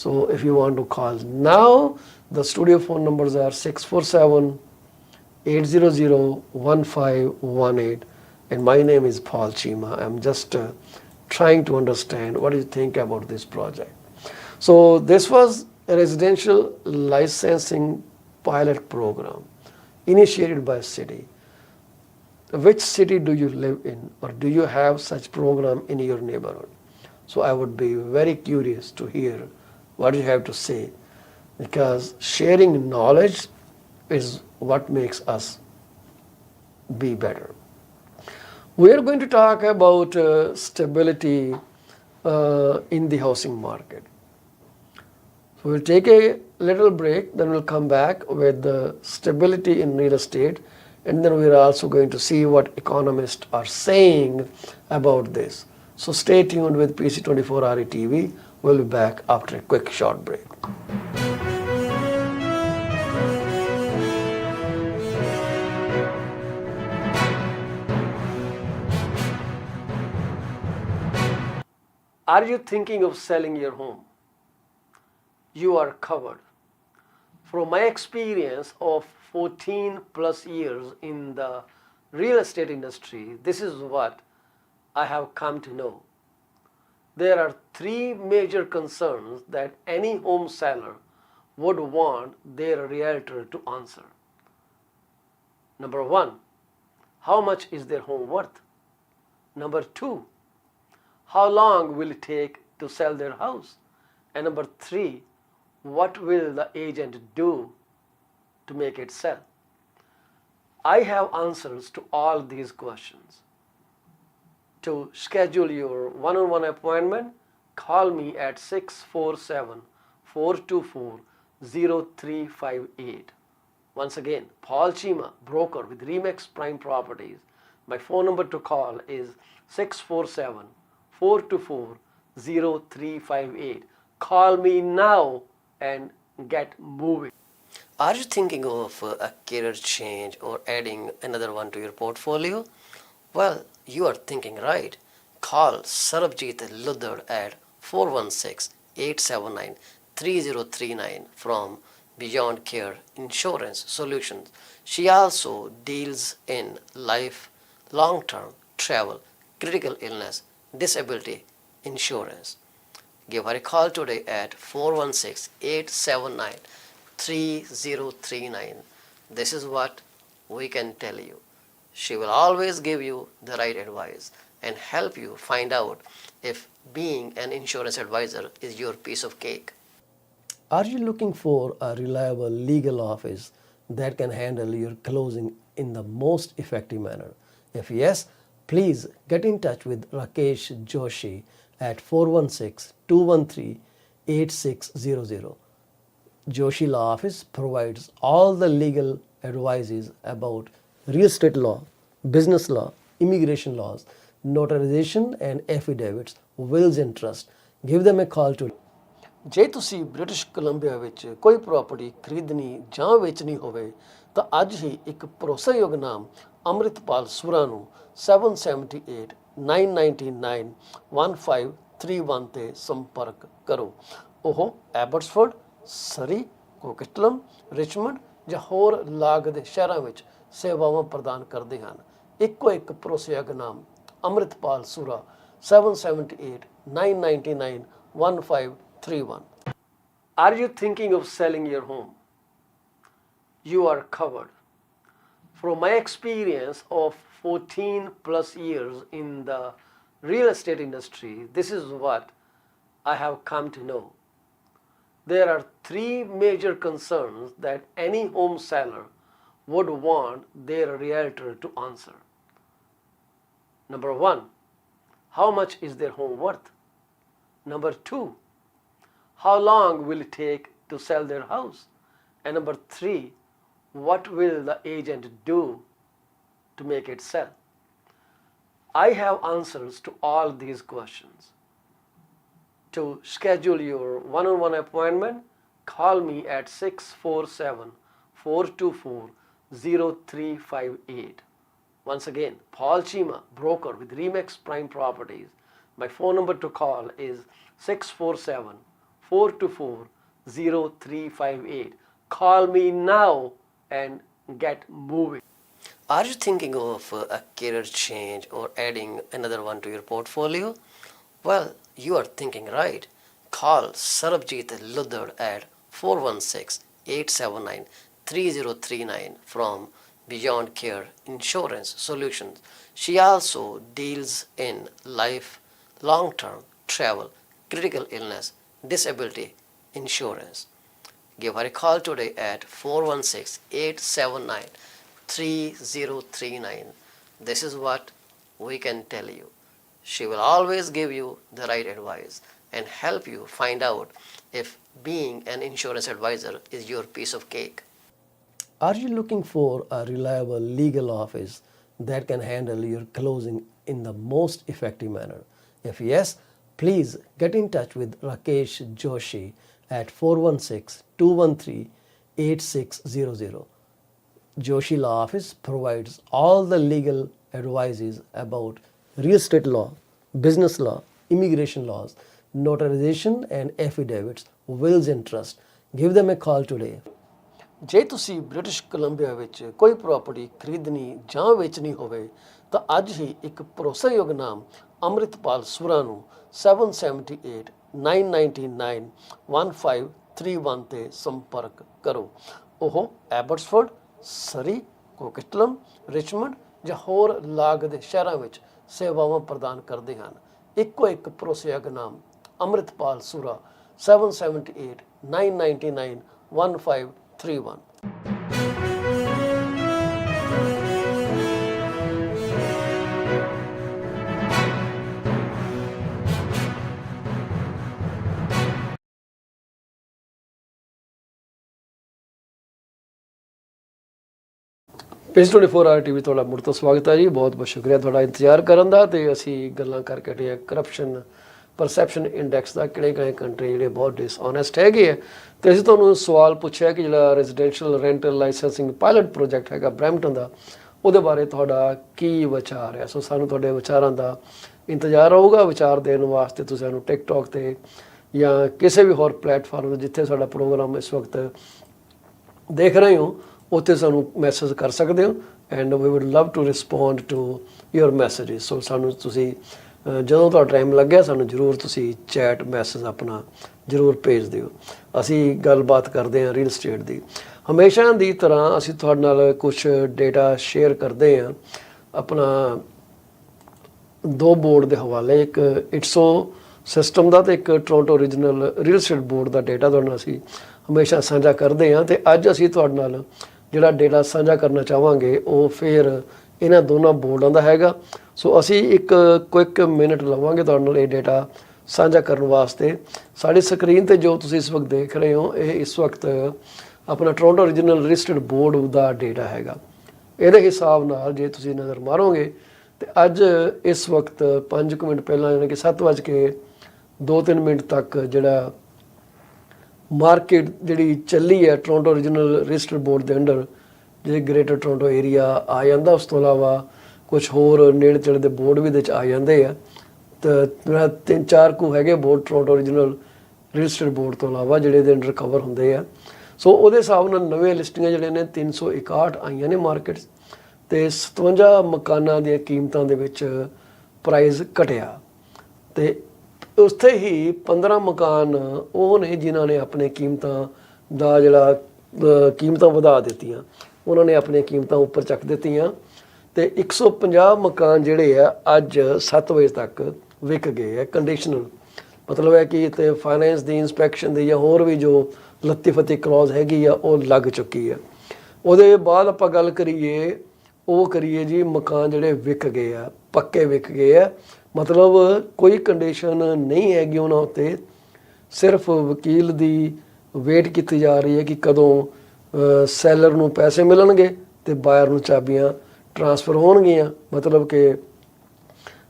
So if you want to call now, the studio phone numbers are 647-800-1518. And my name is Paul Chima. I'm just trying to understand what you think about this project. So this was a residential licensing pilot program initiated by a city. Which city do you live in, or do you have such program in your neighborhood? So I would be very curious to hear what you have to say, because sharing knowledge is what makes us be better. We are going to talk about stability in the housing market. So we'll take a little break, then we'll come back with the stability in real estate, and then we're also going to see what economists are saying about this. So stay tuned with PC24RETV. We'll be back after a quick short break. Are you thinking of selling your home? You are covered. From my experience of 14 plus years in the real estate industry, this is what I have come to know. There are three major concerns that any home seller would want their realtor to answer. Number one, how much is their home worth? Number two, how long will it take to sell their house? And number three, what will the agent do to make it sell? I have answers to all these questions. To schedule your one-on-one appointment, call me at 647-424-0358. Once again, Paul Chima, broker with Remax Prime Properties. My phone number to call is 647-424-0358. Call me now and get moving. Are you thinking of a career change or adding another one to your portfolio? Well, you are thinking right. Call Sarabjit Luddar at 416-879-3039 from Beyond Care Insurance Solutions. She also deals in life, long-term, travel, critical illness, disability insurance. Give her a call today at 416-879-3039. This is what we can tell you. She will always give you the right advice and help you find out if being an insurance advisor is your piece of cake. Are you looking for a reliable legal office that can handle your closing in the most effective manner? If yes, please get in touch with Rakesh Joshi at 416-213-8600. Joshi Law Office provides all the legal advices about real estate law, business law, immigration laws, notarization and affidavits, wills and trust. Give them a call today. ਜੇ ਤੁਸੀਂ British Columbia ਵਿੱਚ ਕੋਈ property ਖਰੀਦਣੀ ਜਾਂ ਵੇਚਣੀ ਹੋਵੇ ਤਾਂ ਅੱਜ ਹੀ ਇੱਕ ਭਰੋਸੇਯੋਗ ਨਾਮ ਅੰਮ੍ਰਿਤਪਾਲ ਸੁਰਾ ਨੂੰ 778-999-1533 1531 ਤੇ ਸੰਪਰਕ ਕਰੋ। ਉਹ ਐਬਟਸਫੋਰਡ, ਸਰੀ, ਕੋਕਿਟਲਮ, ਰਿਚਮੰਡ ਜਾਂ ਹੋਰ ਲਾਗ ਦੇ ਸ਼ਹਿਰਾਂ ਵਿੱਚ ਸੇਵਾਵਾਂ ਪ੍ਰਦਾਨ ਕਰਦੇ ਹਨ। ਇੱਕੋ ਇੱਕ ਭਰੋਸੇਯੋਗ ਨਾਮ Amritpal ਸੁਰਾ 7789991531। Are you thinking of selling your home? You are covered. From my experience of 14 plus years in the real estate industry, this is what I have come to know. There are three major concerns that any home seller would want their realtor to answer. Number one, how much is their home worth? Number two, how long will it take to sell their house? And number three, what will the agent do to make it sell? I have answers to all these questions. To schedule your one-on-one appointment, call me at 647-424-0358. Once again, Paul Chima, broker with Remax Prime Properties. My phone number to call is 647-424-0358. Call me now and get moving. Are you thinking of a career change or adding another one to your portfolio? Well, you are thinking right. Call Sarabjit Luddar at 416-879-3039 from Beyond Care Insurance Solutions. She also deals in life, long-term, travel, critical illness, disability insurance. Give her a call today at 416-879-3039. This is what we can tell you. She will always give you the right advice and help you find out if being an insurance advisor is your piece of cake. Are you looking for a reliable legal office that can handle your closing in the most effective manner? If yes, please get in touch with Rakesh Joshi at 416-213-8600. Joshi Law Office provides all the legal advices about real estate law, business law, immigration laws, notarization and affidavits, wills and trust. Give them a call today. ਜੇ ਤੁਸੀਂ British Columbia ਵਿੱਚ ਕੋਈ property ਖਰੀਦਣੀ ਜਾਂ ਵੇਚਣੀ ਹੋਵੇ ਤਾਂ ਅੱਜ ਹੀ ਇੱਕ ਭਰੋਸੇਯੋਗ ਨਾਮ ਅੰਮ੍ਰਿਤਪਾਲ ਸੁਰਾ ਨੂੰ 7789991531 ਤੇ ਸੰਪਰਕ ਕਰੋ। ਉਹ ਐਬਟਸਫੋਰਡ, ਸਰੀ, ਕੋਕਿਟਲਮ, ਰਿਚਮੰਡ ਜਾਂ ਹੋਰ ਲਾਗ ਦੇ ਸ਼ਹਿਰਾਂ ਵਿੱਚ ਸੇਵਾਵਾਂ ਪ੍ਰਦਾਨ ਕਰਦੇ ਹਨ। ਇੱਕੋ ਇੱਕ ਭਰੋਸੇਯੋਗ ਨਾਮ ਅੰਮ੍ਰਿਤਪਾਲ ਸੁਰਾ 7789991531। PC24 RTV ਤੁਹਾਡਾ ਮੁੜ ਤੋਂ ਸਵਾਗਤ ਹੈ ਜੀ। ਬਹੁਤ ਬਹੁਤ ਸ਼ੁਕਰੀਆ ਤੁਹਾਡਾ ਇੰਤਜ਼ਾਰ ਕਰਨ ਦਾ। ਤੇ ਅਸੀਂ ਗੱਲਾਂ ਕਰਕੇ ਹਟੇ ਹਾਂ ਕਰਪਸ਼ਨ ਪਰਸੈਪਸ਼ਨ ਇੰਡੈਕਸ ਦਾ, ਕਿਹੜੇ ਕੰਟਰੀ ਜਿਹੜੇ ਬਹੁਤ ਡਿਸਓਨੈਸਟ ਹੈਗੇ ਆ। ਤੇ ਅਸੀਂ ਤੁਹਾਨੂੰ ਸਵਾਲ ਪੁੱਛਿਆ ਕਿ ਜਿਹੜਾ residential rental licensing pilot project ਹੈਗਾ ਬਰੈਂਪਟਨ ਦਾ, ਉਹਦੇ ਬਾਰੇ ਤੁਹਾਡਾ ਕੀ ਵਿਚਾਰ ਹੈ। ਸੋ ਸਾਨੂੰ ਤੁਹਾਡੇ ਵਿਚਾਰਾਂ ਦਾ ਇੰਤਜ਼ਾਰ ਹੋਊਗਾ। ਵਿਚਾਰ ਦੇਣ ਵਾਸਤੇ ਤੁਸੀਂ ਸਾਨੂੰ ਟਿਕਟੋਕ 'ਤੇ ਜਾਂ ਕਿਸੇ ਵੀ ਹੋਰ ਪਲੇਟਫਾਰਮ 'ਤੇ ਜਿੱਥੇ ਸਾਡਾ ਪ੍ਰੋਗਰਾਮ ਇਸ ਵਕਤ ਦੇਖ ਰਹੇ ਹੋ ਉੱਥੇ ਸਾਨੂੰ ਮੈਸੇਜ ਕਰ ਸਕਦੇ ਹੋ and we would love to respond to your messages. So ਸਾਨੂੰ ਤੁਸੀਂ ਜਦੋਂ ਤੁਹਾਡਾ ਟਾਈਮ ਲੱਗਿਆ ਸਾਨੂੰ ਜ਼ਰੂਰ ਤੁਸੀਂ ਚੈਟ ਮੈਸੇਜ ਆਪਣਾ ਜ਼ਰੂਰ ਭੇਜ ਦਿਓ। ਅਸੀਂ ਗੱਲਬਾਤ ਕਰਦੇ ਹਾਂ ਰੀਅਲ ਸਟੇਟ ਦੀ। ਹਮੇਸ਼ਾ ਦੀ ਤਰ੍ਹਾਂ ਅਸੀਂ ਤੁਹਾਡੇ ਨਾਲ ਕੁਛ ਡੇਟਾ ਸ਼ੇਅਰ ਕਰਦੇ ਹਾਂ ਆਪਣਾ ਦੋ ਬੋਰਡ ਦੇ ਹਵਾਲੇ, ਇੱਕ ਇਟਸੋ ਸਿਸਟਮ ਦਾ ਤੇ ਇੱਕ Toronto regional real estate board ਦਾ ਡੇਟਾ ਤੁਹਾਡੇ ਨਾਲ ਅਸੀਂ ਹਮੇਸ਼ਾ ਸਾਂਝਾ ਕਰਦੇ ਹਾਂ। ਤੇ ਅੱਜ ਅਸੀਂ ਤੁਹਾਡੇ ਨਾਲ ਜਿਹੜਾ ਡੇਟਾ ਸਾਂਝਾ ਕਰਨਾ ਚਾਹਾਂਗੇ ਉਹ ਫਿਰ ਇਹਨਾਂ ਦੋਨਾਂ ਬੋਰਡਾਂ ਦਾ ਹੈਗਾ। ਸੋ ਅਸੀਂ ਇੱਕ ਕੁਇਕ ਮਿੰਟ ਲਵਾਂਗੇ ਤੁਹਾਡੇ ਨਾਲ ਇਹ ਡੇਟਾ ਸਾਂਝਾ ਕਰਨ ਵਾਸਤੇ। ਸਾਡੀ ਸਕਰੀਨ 'ਤੇ ਜੋ ਤੁਸੀਂ ਇਸ ਵਕਤ ਦੇਖ ਰਹੇ ਹੋ ਇਹ ਇਸ ਵਕਤ ਆਪਣਾ Toronto regional real estate board ਦਾ ਡੇਟਾ ਹੈਗਾ। ਇਹਦੇ ਹਿਸਾਬ ਨਾਲ ਜੇ ਤੁਸੀਂ ਨਜ਼ਰ ਮਾਰੋਗੇ ਤੇ ਅੱਜ ਇਸ ਵਕਤ 5 ਮਿੰਟ ਪਹਿਲਾਂ ਯਾਨੀ ਕਿ 7:02 ਤੱਕ ਜਿਹੜਾ ਮਾਰਕੀਟ ਜਿਹੜੀ ਚੱਲੀ ਹੈ Toronto regional real estate board ਦੇ ਅੰਡਰ ਜਿਹੜੇ ਗ੍ਰੇਟਰ ਟੋਰਾਂਟੋ ਏਰੀਆ ਆ ਜਾਂਦਾ, ਉਸ ਤੋਂ ਇਲਾਵਾ ਕੁਛ ਹੋਰ ਨੇੜੇ ਤੇੜੇ ਦੇ ਬੋਰਡ ਵੀ ਇਹਦੇ 'ਚ ਆ ਜਾਂਦੇ ਆ। ਮੇਰਾ 3-4 ਕੁ ਹੈਗੇ board Toronto regional real estate board ਤੋਂ ਇਲਾਵਾ ਜਿਹੜੇ ਇਹਦੇ ਅੰਡਰ ਕਵਰ ਹੁੰਦੇ ਆ। ਸੋ ਉਹਦੇ ਹਿਸਾਬ ਨਾਲ ਨਵੇਂ ਲਿਸਟਿੰਗਾਂ ਜਿਹੜੇ ਨੇ 361 ਆਈਆਂ ਨੇ ਮਾਰਕੀਟ ਤੇ 57 ਮਕਾਨਾਂ ਦੀਆਂ ਕੀਮਤਾਂ ਦੇ ਵਿੱਚ ਪ੍ਰਾਈਸ ਘਟਿਆ ਤੇ ਉੱਥੇ ਹੀ 15 ਮਕਾਨ ਉਹ ਨੇ ਜਿਨ੍ਹਾਂ ਨੇ ਆਪਣੇ ਕੀਮਤਾਂ ਦਾ ਜਿਹੜਾ ਕੀਮਤਾਂ ਵਧਾ ਦਿੱਤੀਆਂ, ਉਹਨਾਂ ਨੇ ਆਪਣੀਆਂ ਕੀਮਤਾਂ ਉੱਪਰ ਚੱਕ ਦਿੱਤੀਆਂ ਤੇ 150 ਮਕਾਨ ਜਿਹੜੇ ਆ ਅੱਜ 7 ਵਜੇ ਤੱਕ ਵਿਕ ਗਏ ਆ ਕੰਡੀਸ਼ਨਲ। ਮਤਲਬ ਹੈ ਕਿ ਇੱਥੇ ਫਾਈਨੈਂਸ ਦੀ ਇੰਸਪੈਕਸ਼ਨ ਦੀ ਜਾਂ ਹੋਰ ਵੀ ਜੋ ਲੱਤੀ ਫੱਤੀ ਕਲੌਜ਼ ਹੈਗੀ ਆ ਉਹ ਲੱਗ ਚੁੱਕੀ ਆ। ਉਹਦੇ ਬਾਅਦ ਆਪਾਂ ਗੱਲ ਕਰੀਏ ਜੀ ਮਕਾਨ ਜਿਹੜੇ ਵਿਕ ਗਏ ਆ, ਪੱਕੇ ਵਿਕ ਗਏ ਆ, ਮਤਲਬ ਕੋਈ ਕੰਡੀਸ਼ਨ ਨਹੀਂ ਹੈਗੀ ਉਹਨਾਂ ਉੱਤੇ, ਸਿਰਫ ਵਕੀਲ ਦੀ ਵੇਟ ਕੀਤੀ ਜਾ ਰਹੀ ਹੈ ਕਿ ਕਦੋਂ ਸੈਲਰ ਨੂੰ ਪੈਸੇ ਮਿਲਣਗੇ ਤੇ ਬਾਇਰ ਨੂੰ ਚਾਬੀਆਂ ਟ੍ਰਾਂਸਫਰ ਹੋਣਗੀਆਂ। ਮਤਲਬ ਕਿ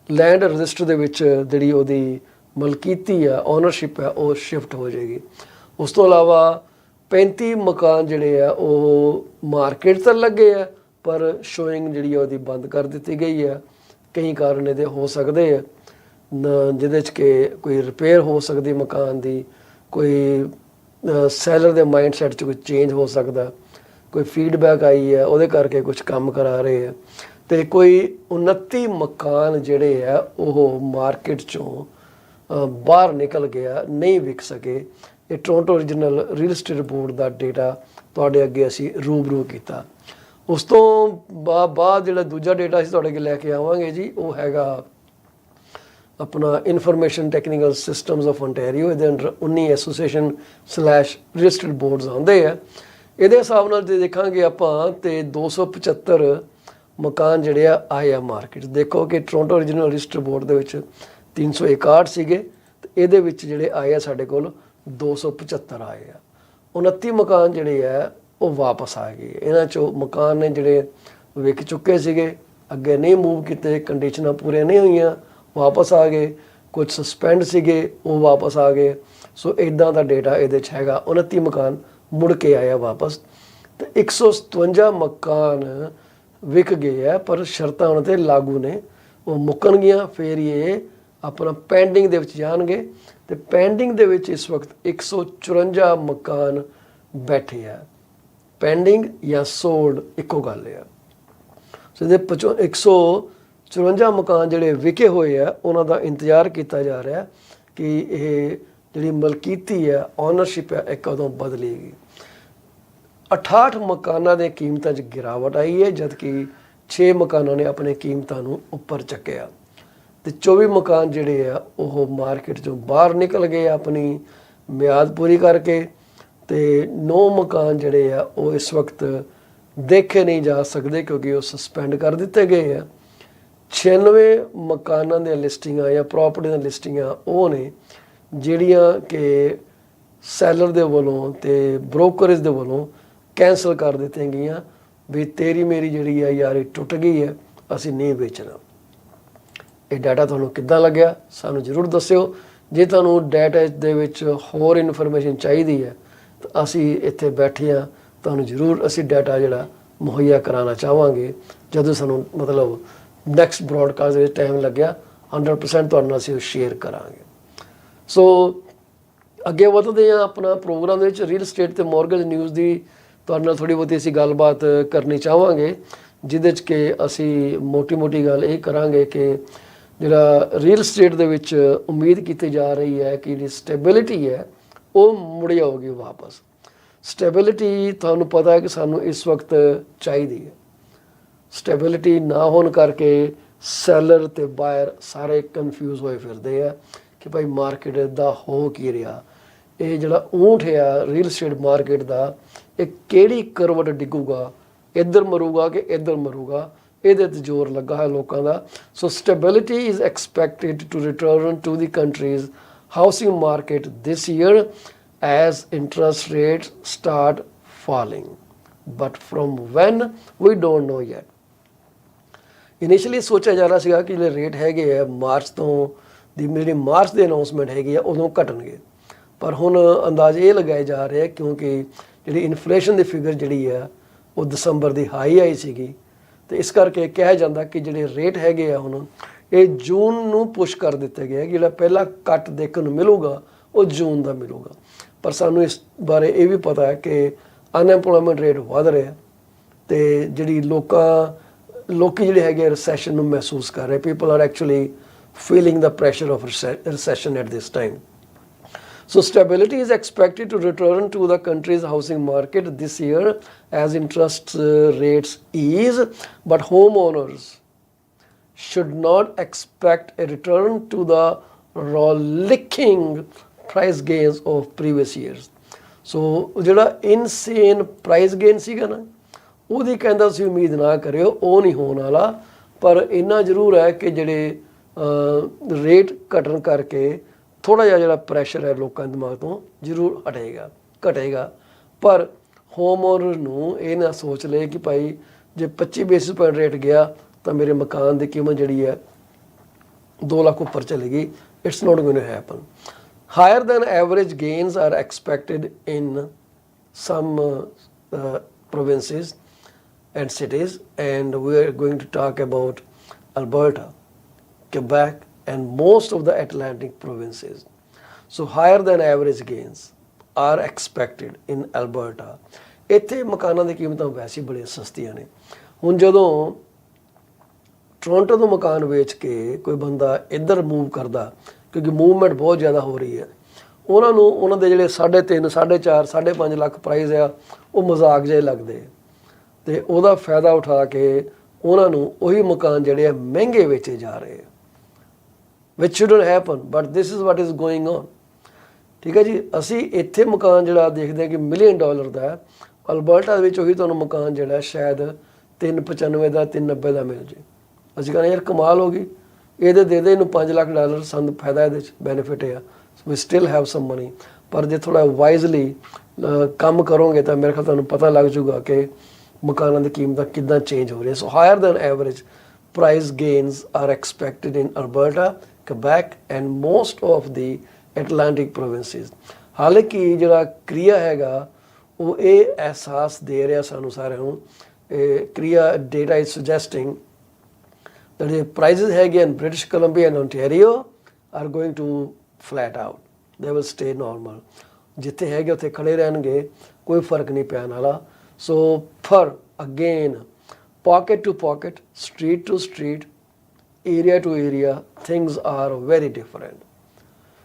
ਲੈਂਡ ਰਜਿਸਟਰ ਦੇ ਵਿੱਚ ਜਿਹੜੀ ਉਹਦੀ ਮਲਕੀਤੀ ਆ, ਓਨਰਸ਼ਿਪ ਆ, ਉਹ ਸ਼ਿਫਟ ਹੋ ਜਾਏਗੀ। ਉਸ ਤੋਂ ਇਲਾਵਾ 35 ਮਕਾਨ ਜਿਹੜੇ ਆ ਉਹ ਮਾਰਕੀਟ ਤਾਂ ਲੱਗੇ ਆ ਪਰ ਸ਼ੋਇੰਗ ਜਿਹੜੀ ਆ ਉਹਦੀ ਬੰਦ ਕਰ ਦਿੱਤੀ ਗਈ ਆ। ਕਈ ਕਾਰਨ ਇਹਦੇ ਹੋ ਸਕਦੇ ਆ, ਜਿਹਦੇ 'ਚ ਕਿ ਕੋਈ ਰਿਪੇਅਰ ਹੋ ਸਕਦੀ ਮਕਾਨ ਦੀ, ਕੋਈ ਸੈਲਰ ਦੇ ਮਾਈਂਡਸੈਟ 'ਚ ਕੋਈ ਚੇਂਜ ਹੋ ਸਕਦਾ, ਕੋਈ ਫੀਡਬੈਕ ਆਈ ਹੈ ਉਹਦੇ ਕਰਕੇ ਕੁਝ ਕੰਮ ਕਰਾ ਰਹੇ ਆ ਤੇ ਕੋਈ 29 ਮਕਾਨ ਜਿਹੜੇ ਆ ਉਹ ਮਾਰਕੀਟ 'ਚੋਂ ਬਾਹਰ ਨਿਕਲ ਗਿਆ, ਨਹੀਂ ਵਿਕ ਸਕੇ। ਇਹ Toronto regional real estate board ਦਾ ਡੇਟਾ ਤੁਹਾਡੇ ਅੱਗੇ ਅਸੀਂ ਰੂਬਰੂ ਕੀਤਾ। ਉਸ ਤੋਂ ਬਾਅਦ ਜਿਹੜਾ ਦੂਜਾ ਡੇਟਾ ਅਸੀਂ ਤੁਹਾਡੇ ਅੱਗੇ ਲੈ ਕੇ ਆਵਾਂਗੇ ਜੀ, ਉਹ ਹੈਗਾ ਆਪਣਾ information technical systems of Ontario. ਇਹਦੇ ਅੰਡਰ 19 ਐਸੋਸੀਏਸ਼ਨ/ਰੀਅਲ ਸਟੇਟ ਬੋਰਡਸ ਆਉਂਦੇ ਆ। ਇਹਦੇ ਹਿਸਾਬ ਨਾਲ ਜੇ ਦੇਖਾਂਗੇ ਆਪਾਂ ਤੇ 275 ਮਕਾਨ ਜਿਹੜੇ ਆ ਆਏ ਆ ਮਾਰਕੀਟ। ਦੇਖੋ ਕਿ Toronto regional real estate board ਦੇ ਵਿੱਚ 361 ਸੀਗੇ ਤੇ ਇਹਦੇ ਵਿੱਚ ਜਿਹੜੇ ਆਏ ਆ ਸਾਡੇ ਕੋਲ 275 ਆਏ ਆ। 29 ਮਕਾਨ ਜਿਹੜੇ ਆ ਉਹ ਵਾਪਸ ਆ ਗਏ। ਇਹਨਾਂ 'ਚੋਂ ਮਕਾਨ ਨੇ ਜਿਹੜੇ ਵਿਕ ਚੁੱਕੇ ਸੀਗੇ, ਅੱਗੇ ਨਹੀਂ ਮੂਵ ਕੀਤੇ, ਕੰਡੀਸ਼ਨਾਂ ਪੂਰੀਆਂ ਨਹੀਂ ਹੋਈਆਂ, ਵਾਪਸ ਆ ਗਏ। ਕੁਝ ਸਸਪੈਂਡ ਸੀਗੇ, ਉਹ ਵਾਪਸ ਆ ਗਏ। ਸੋ ਇਦਾਂ ਦਾ ਡੇਟਾ ਇਹਦੇ 'ਚ ਹੈਗਾ। 29 ਮਕਾਨ ਮੁੜ ਕੇ ਆਇਆ ਵਾਪਸ ਤੇ 157 ਮਕਾਨ ਵਿਕ ਗਏ ਆ ਪਰ ਸ਼ਰਤਾਂ ਉਹਨਾਂ 'ਤੇ ਲਾਗੂ ਨੇ, ਉਹ ਮੁੱਕਣਗੀਆਂ ਫਿਰ ਇਹ ਆਪਣਾ ਪੈਂਡਿੰਗ ਦੇ ਵਿੱਚ ਜਾਣਗੇ ਤੇ ਪੈਂਡਿੰਗ ਦੇ ਵਿੱਚ ਇਸ ਵਕਤ 154 ਮਕਾਨ ਬੈਠੇ ਆ। ਪੈਂਡਿੰਗ ਜਾਂ ਸੋਲਡ ਇੱਕੋ ਗੱਲ ਆ। ਸੋ ਇਹਦੇ 154 ਮਕਾਨ ਜਿਹੜੇ ਵਿਕੇ ਹੋਏ ਆ ਉਹਨਾਂ ਦਾ ਇੰਤਜ਼ਾਰ ਕੀਤਾ ਜਾ ਰਿਹਾ ਕਿ ਇਹ ਜਿਹੜੀ ਮਲਕੀਤੀ ਆ, ਓਨਰਸ਼ਿਪ ਆ, ਇਹ ਕਦੋਂ ਬਦਲੇਗੀ। 68 ਮਕਾਨਾਂ ਦੇ ਕੀਮਤਾਂ 'ਚ ਗਿਰਾਵਟ ਆਈ ਹੈ ਜਦਕਿ 6 ਮਕਾਨਾਂ ਨੇ ਆਪਣੇ ਕੀਮਤਾਂ ਨੂੰ ਉੱਪਰ ਚੱਕਿਆ ਤੇ 24 ਮਕਾਨ ਜਿਹੜੇ ਆ ਉਹ ਮਾਰਕੀਟ 'ਚੋਂ ਬਾਹਰ ਨਿਕਲ ਗਏ ਆਪਣੀ ਮਿਆਦ ਪੂਰੀ ਕਰਕੇ ਤੇ 9 ਮਕਾਨ ਜਿਹੜੇ ਆ ਉਹ ਇਸ ਵਕਤ ਦੇਖੇ ਨਹੀਂ ਜਾ ਸਕਦੇ ਕਿਉਂਕਿ ਉਹ ਸਸਪੈਂਡ ਕਰ ਦਿੱਤੇ ਗਏ ਆ। 96 ਮਕਾਨਾਂ ਦੀਆਂ ਲਿਸਟਿੰਗਾਂ ਜਾਂ ਪ੍ਰਾਪਰਟੀ ਦੀਆਂ ਲਿਸਟਿੰਗਾਂ ਉਹ ਨੇ ਜਿਹੜੀਆਂ ਕਿ ਸੈਲਰ ਦੇ ਵੱਲੋਂ ਤੇ ਬ੍ਰੋਕਰੇਜ ਦੇ ਵੱਲੋਂ ਕੈਂਸਲ ਕਰ ਦਿੱਤੀਆਂ ਗਈਆਂ ਵੀ ਤੇਰੀ ਮੇਰੀ ਜਿਹੜੀ ਆ ਯਾਰੀ ਟੁੱਟ ਗਈ ਹੈ, ਅਸੀਂ ਨਹੀਂ ਵੇਚਣਾ। ਇਹ ਡਾਟਾ ਤੁਹਾਨੂੰ ਕਿੱਦਾਂ ਲੱਗਿਆ ਸਾਨੂੰ ਜ਼ਰੂਰ ਦੱਸਿਓ। ਜੇ ਤੁਹਾਨੂੰ ਡਾਟਾ ਦੇ ਵਿੱਚ ਹੋਰ ਇਨਫੋਰਮੇਸ਼ਨ ਚਾਹੀਦੀ ਹੈ ਤਾਂ ਅਸੀਂ ਇੱਥੇ ਬੈਠੇ ਹਾਂ, ਤੁਹਾਨੂੰ ਜ਼ਰੂਰ ਅਸੀਂ ਡਾਟਾ ਜਿਹੜਾ ਮੁਹੱਈਆ ਕਰਾਉਣਾ ਚਾਹਾਂਗੇ। ਜਦੋਂ ਸਾਨੂੰ ਮਤਲਬ ਨੈਕਸਟ ਬ੍ਰੌਡਕਾਸਟ ਵਿੱਚ ਟਾਈਮ ਲੱਗਿਆ 100% ਤੁਹਾਡੇ ਨਾਲ ਅਸੀਂ ਸ਼ੇਅਰ ਕਰਾਂਗੇ। ਸੋ ਅੱਗੇ ਵਧਦੇ ਹਾਂ ਆਪਣਾ ਪ੍ਰੋਗਰਾਮ ਦੇ ਵਿੱਚ ਰੀਅਲ ਸਟੇਟ ਤੇ ਮੌਰਗੇਜ ਨਿਊਜ਼ ਦੀ ਤੁਹਾਡੇ ਨਾਲ ਥੋੜ੍ਹੀ ਬਹੁਤੀ ਅਸੀਂ ਗੱਲਬਾਤ ਕਰਨੀ ਚਾਹਾਂਗੇ, ਜਿਹਦੇ 'ਚ ਕਿ ਅਸੀਂ ਮੋਟੀ ਗੱਲ ਇਹ ਕਰਾਂਗੇ ਕਿ ਜਿਹੜਾ ਰੀਅਲ ਸਟੇਟ ਦੇ ਵਿੱਚ ਉਮੀਦ ਕੀਤੀ ਜਾ ਰਹੀ ਹੈ ਕਿ ਜਿਹੜੀ ਸਟੇਬਿਲਿਟੀ ਹੈ ਉਹ ਮੁੜ ਆਉਗੀ ਵਾਪਸ। ਸਟੇਬਿਲਿਟੀ ਤੁਹਾਨੂੰ ਪਤਾ ਹੈ ਕਿ ਸਾਨੂੰ ਇਸ ਵਕਤ ਚਾਹੀਦੀ ਹੈ। ਸਟੇਬਿਲਿਟੀ ਨਾ ਹੋਣ ਕਰਕੇ ਸੈਲਰ ਤੇ ਬਾਇਰ ਸਾਰੇ ਕਨਫਿਊਜ਼ ਹੋਏ ਫਿਰਦੇ ਆ ਕਿ ਭਾਈ ਮਾਰਕੀਟ ਦਾ ਹੋ ਕੀ ਰਿਹਾ। ਇਹ ਜਿਹੜਾ ਊਂਠ ਆ ਰੀਅਲ ਸਟੇਟ ਮਾਰਕੀਟ ਦਾ, ਇਹ ਕਿਹੜੀ ਕਰਵਟ ਡਿੱਗੂਗਾ, ਇੱਧਰ ਮਰੂਗਾ ਕਿ ਇੱਧਰ ਮਰੂਗਾ, ਇਹਦੇ 'ਤੇ ਜ਼ੋਰ ਲੱਗਾ ਹੈ ਲੋਕਾਂ ਦਾ। So stability is expected to return to the country's housing market this year as interest rates start falling, but from when we don't know yet. Initially ਸੋਚਿਆ ਜਾ ਰਿਹਾ ਸੀਗਾ ਕਿ ਜਿਹੜੇ ਰੇਟ ਹੈਗੇ ਆ ਮਾਰਚ ਤੋਂ ਦੀ ਜਿਹੜੀ ਮਾਰਚ ਦੇ ਅਨਾਉਂਸਮੈਂਟ ਹੈਗੀ ਆ ਉਦੋਂ ਘਟਣਗੇ, ਪਰ ਹੁਣ ਅੰਦਾਜ਼ ਇਹ ਲਗਾਏ ਜਾ ਰਹੇ ਕਿਉਂਕਿ ਜਿਹੜੀ ਇਨਫਲੇਸ਼ਨ ਦੀ ਫਿਗਰ ਜਿਹੜੀ ਆ ਉਹ ਦਸੰਬਰ ਦੀ ਹਾਈ ਆਈ ਸੀਗੀ ਤੇ ਇਸ ਕਰਕੇ ਕਿਹਾ ਜਾਂਦਾ ਕਿ ਜਿਹੜੇ ਰੇਟ ਹੈਗੇ ਆ ਹੁਣ ਇਹ ਜੂਨ ਨੂੰ ਪੁਸ਼ ਕਰ ਦਿੱਤੇ ਗਏ ਕਿ ਜਿਹੜਾ ਪਹਿਲਾ ਕੱਟ ਦੇਖਣ ਨੂੰ ਮਿਲੂਗਾ ਉਹ ਜੂਨ ਦਾ ਮਿਲੂਗਾ। ਪਰ ਸਾਨੂੰ ਇਸ ਬਾਰੇ ਇਹ ਵੀ ਪਤਾ ਹੈ ਕਿ ਅਨਐਮਪਲੋਇਮੈਂਟ ਰੇਟ ਵਧ ਰਿਹਾ ਤੇ ਜਿਹੜੀ ਲੋਕੀ ਜਿਹੜੇ ਹੈਗੇ ਰਿਸੈਸ਼ਨ ਨੂੰ ਮਹਿਸੂਸ ਕਰ ਰਹੇ। People are actually feeling the pressure of recession at this time. So stability is expected to return to the country's housing market this year as interest rates ease, but homeowners should not expect a return to the rollicking price gains of previous years. So ਜਿਹੜਾ insane price gain ਸੀਗਾ ਨਾ ਉਹਦੀ ਕਹਿੰਦਾ ਤੁਸੀਂ ਉਮੀਦ ਨਾ ਕਰਿਓ, ਉਹ ਨਹੀਂ ਹੋਣ ਵਾਲਾ। ਪਰ ਇੰਨਾ ਜ਼ਰੂਰ ਹੈ ਕਿ ਜਿਹੜੇ ਰੇਟ ਘਟਣ ਕਰਕੇ ਥੋੜ੍ਹਾ ਜਿਹਾ ਜਿਹੜਾ ਪ੍ਰੈਸ਼ਰ ਹੈ ਲੋਕਾਂ ਦੇ ਦਿਮਾਗ ਤੋਂ ਜ਼ਰੂਰ ਘਟੇਗਾ। ਪਰ ਹੋਮ ਓਨਰ ਨੂੰ ਇਹ ਨਾ ਸੋਚ ਲਏ ਕਿ ਭਾਈ ਜੇ 25 ਬੇਸਿਸ ਪੁਆਇੰਟ ਰੇਟ ਗਿਆ ਤਾਂ ਮੇਰੇ ਮਕਾਨ ਦੀ ਕੀਮਤ ਜਿਹੜੀ ਹੈ 2 ਲੱਖ ਉੱਪਰ ਚਲੇਗੀ। It's not going to happen. Higher than average gains are expected in some provinces and cities, and we are going to talk about Alberta, Quebec and most of the Atlantic provinces. So higher than average gains are expected in Alberta. ਇੱਥੇ ਮਕਾਨਾਂ ਦੀ ਕੀਮਤਾਂ ਵੈਸੇ ਹੀ ਬੜੀਆਂ ਸਸਤੀਆਂ ਨੇ। ਹੁਣ ਜਦੋਂ Toronto ਤੋਂ ਮਕਾਨ ਵੇਚ ਕੇ ਕੋਈ ਬੰਦਾ ਇੱਧਰ ਮੂਵ ਕਰਦਾ, ਕਿਉਂਕਿ ਮੂਵਮੈਂਟ ਬਹੁਤ ਜ਼ਿਆਦਾ ਹੋ ਰਹੀ ਹੈ, ਉਹਨਾਂ ਨੂੰ ਉਹਨਾਂ ਦੇ ਜਿਹੜੇ 3.5, 4.5, 5.5 ਲੱਖ ਪ੍ਰਾਈਜ਼ ਆ ਉਹ ਮਜ਼ਾਕ ਜਿਹੇ ਲੱਗਦੇ ਤੇ ਉਹਦਾ ਫਾਇਦਾ ਉਠਾ ਕੇ ਉਹਨਾਂ ਨੂੰ ਉਹੀ ਮਕਾਨ ਜਿਹੜੇ ਆ ਮਹਿੰਗੇ ਵੇਚੇ ਜਾ ਰਹੇ ਆ। which shouldn't happen, but this is what is going on. ਠੀਕ ਹੈ ਜੀ। ਅਸੀਂ ਇੱਥੇ ਮਕਾਨ ਜਿਹੜਾ ਦੇਖਦੇ ਹਾਂ ਕਿ $1 ਮਿਲੀਅਨ ਦਾ ਹੈ, ਅਲਬਰਟਾ ਦੇ ਵਿੱਚ ਉਹੀ ਤੁਹਾਨੂੰ ਮਕਾਨ ਜਿਹੜਾ ਸ਼ਾਇਦ 395 ਦਾ 390 ਦਾ ਮਿਲ ਜੇ। ਅਸੀਂ ਕਹਿੰਦੇ ਯਾਰ ਕਮਾਲ ਹੋ ਗਈ, ਇਹਦੇ ਦੇ ਇਹਨੂੰ $5 ਲੱਖ, ਸਾਨੂੰ ਫਾਇਦਾ ਇਹਦੇ 'ਚ ਬੈਨੀਫਿਟ ਆ। ਵੀ ਸਟਿਲ ਹੈਵ ਸਮ ਮਨੀ। ਪਰ ਜੇ ਥੋੜ੍ਹਾ ਵਾਈਜ਼ਲੀ ਕੰਮ ਕਰੋਗੇ ਤਾਂ ਮੇਰੇ ਖਿਆਲ ਤੁਹਾਨੂੰ ਪਤਾ ਲੱਗ ਜੂਗਾ ਕਿ ਮਕਾਨਾਂ ਦੀ ਕੀਮਤਾਂ ਕਿੱਦਾਂ ਚੇਂਜ ਹੋ ਰਹੀਆਂ। So higher than average price gains are expected in Alberta, Quebec and most of the Atlantic provinces. ਹਾਲਾਂਕਿ ਜਿਹੜਾ ਕ੍ਰਿਆ ਹੈਗਾ ਉਹ ਇਹ ਅਹਿਸਾਸ ਦੇ ਰਿਹਾ ਸਾਨੂੰ ਸਾਰਿਆਂ ਨੂੰ। ਕ੍ਰਿਆ data is suggesting that the prices ਹੈਗੇ in British Columbia and Ontario are going to flat out. They will stay normal. ਜਿੱਥੇ ਹੈਗੇ ਉੱਥੇ ਖੜੇ ਰਹਿਣਗੇ, ਕੋਈ ਫਰਕ ਨਹੀਂ ਪੈਣ ਵਾਲਾ। So for again pocket to pocket, street to street, area to area, things are very different.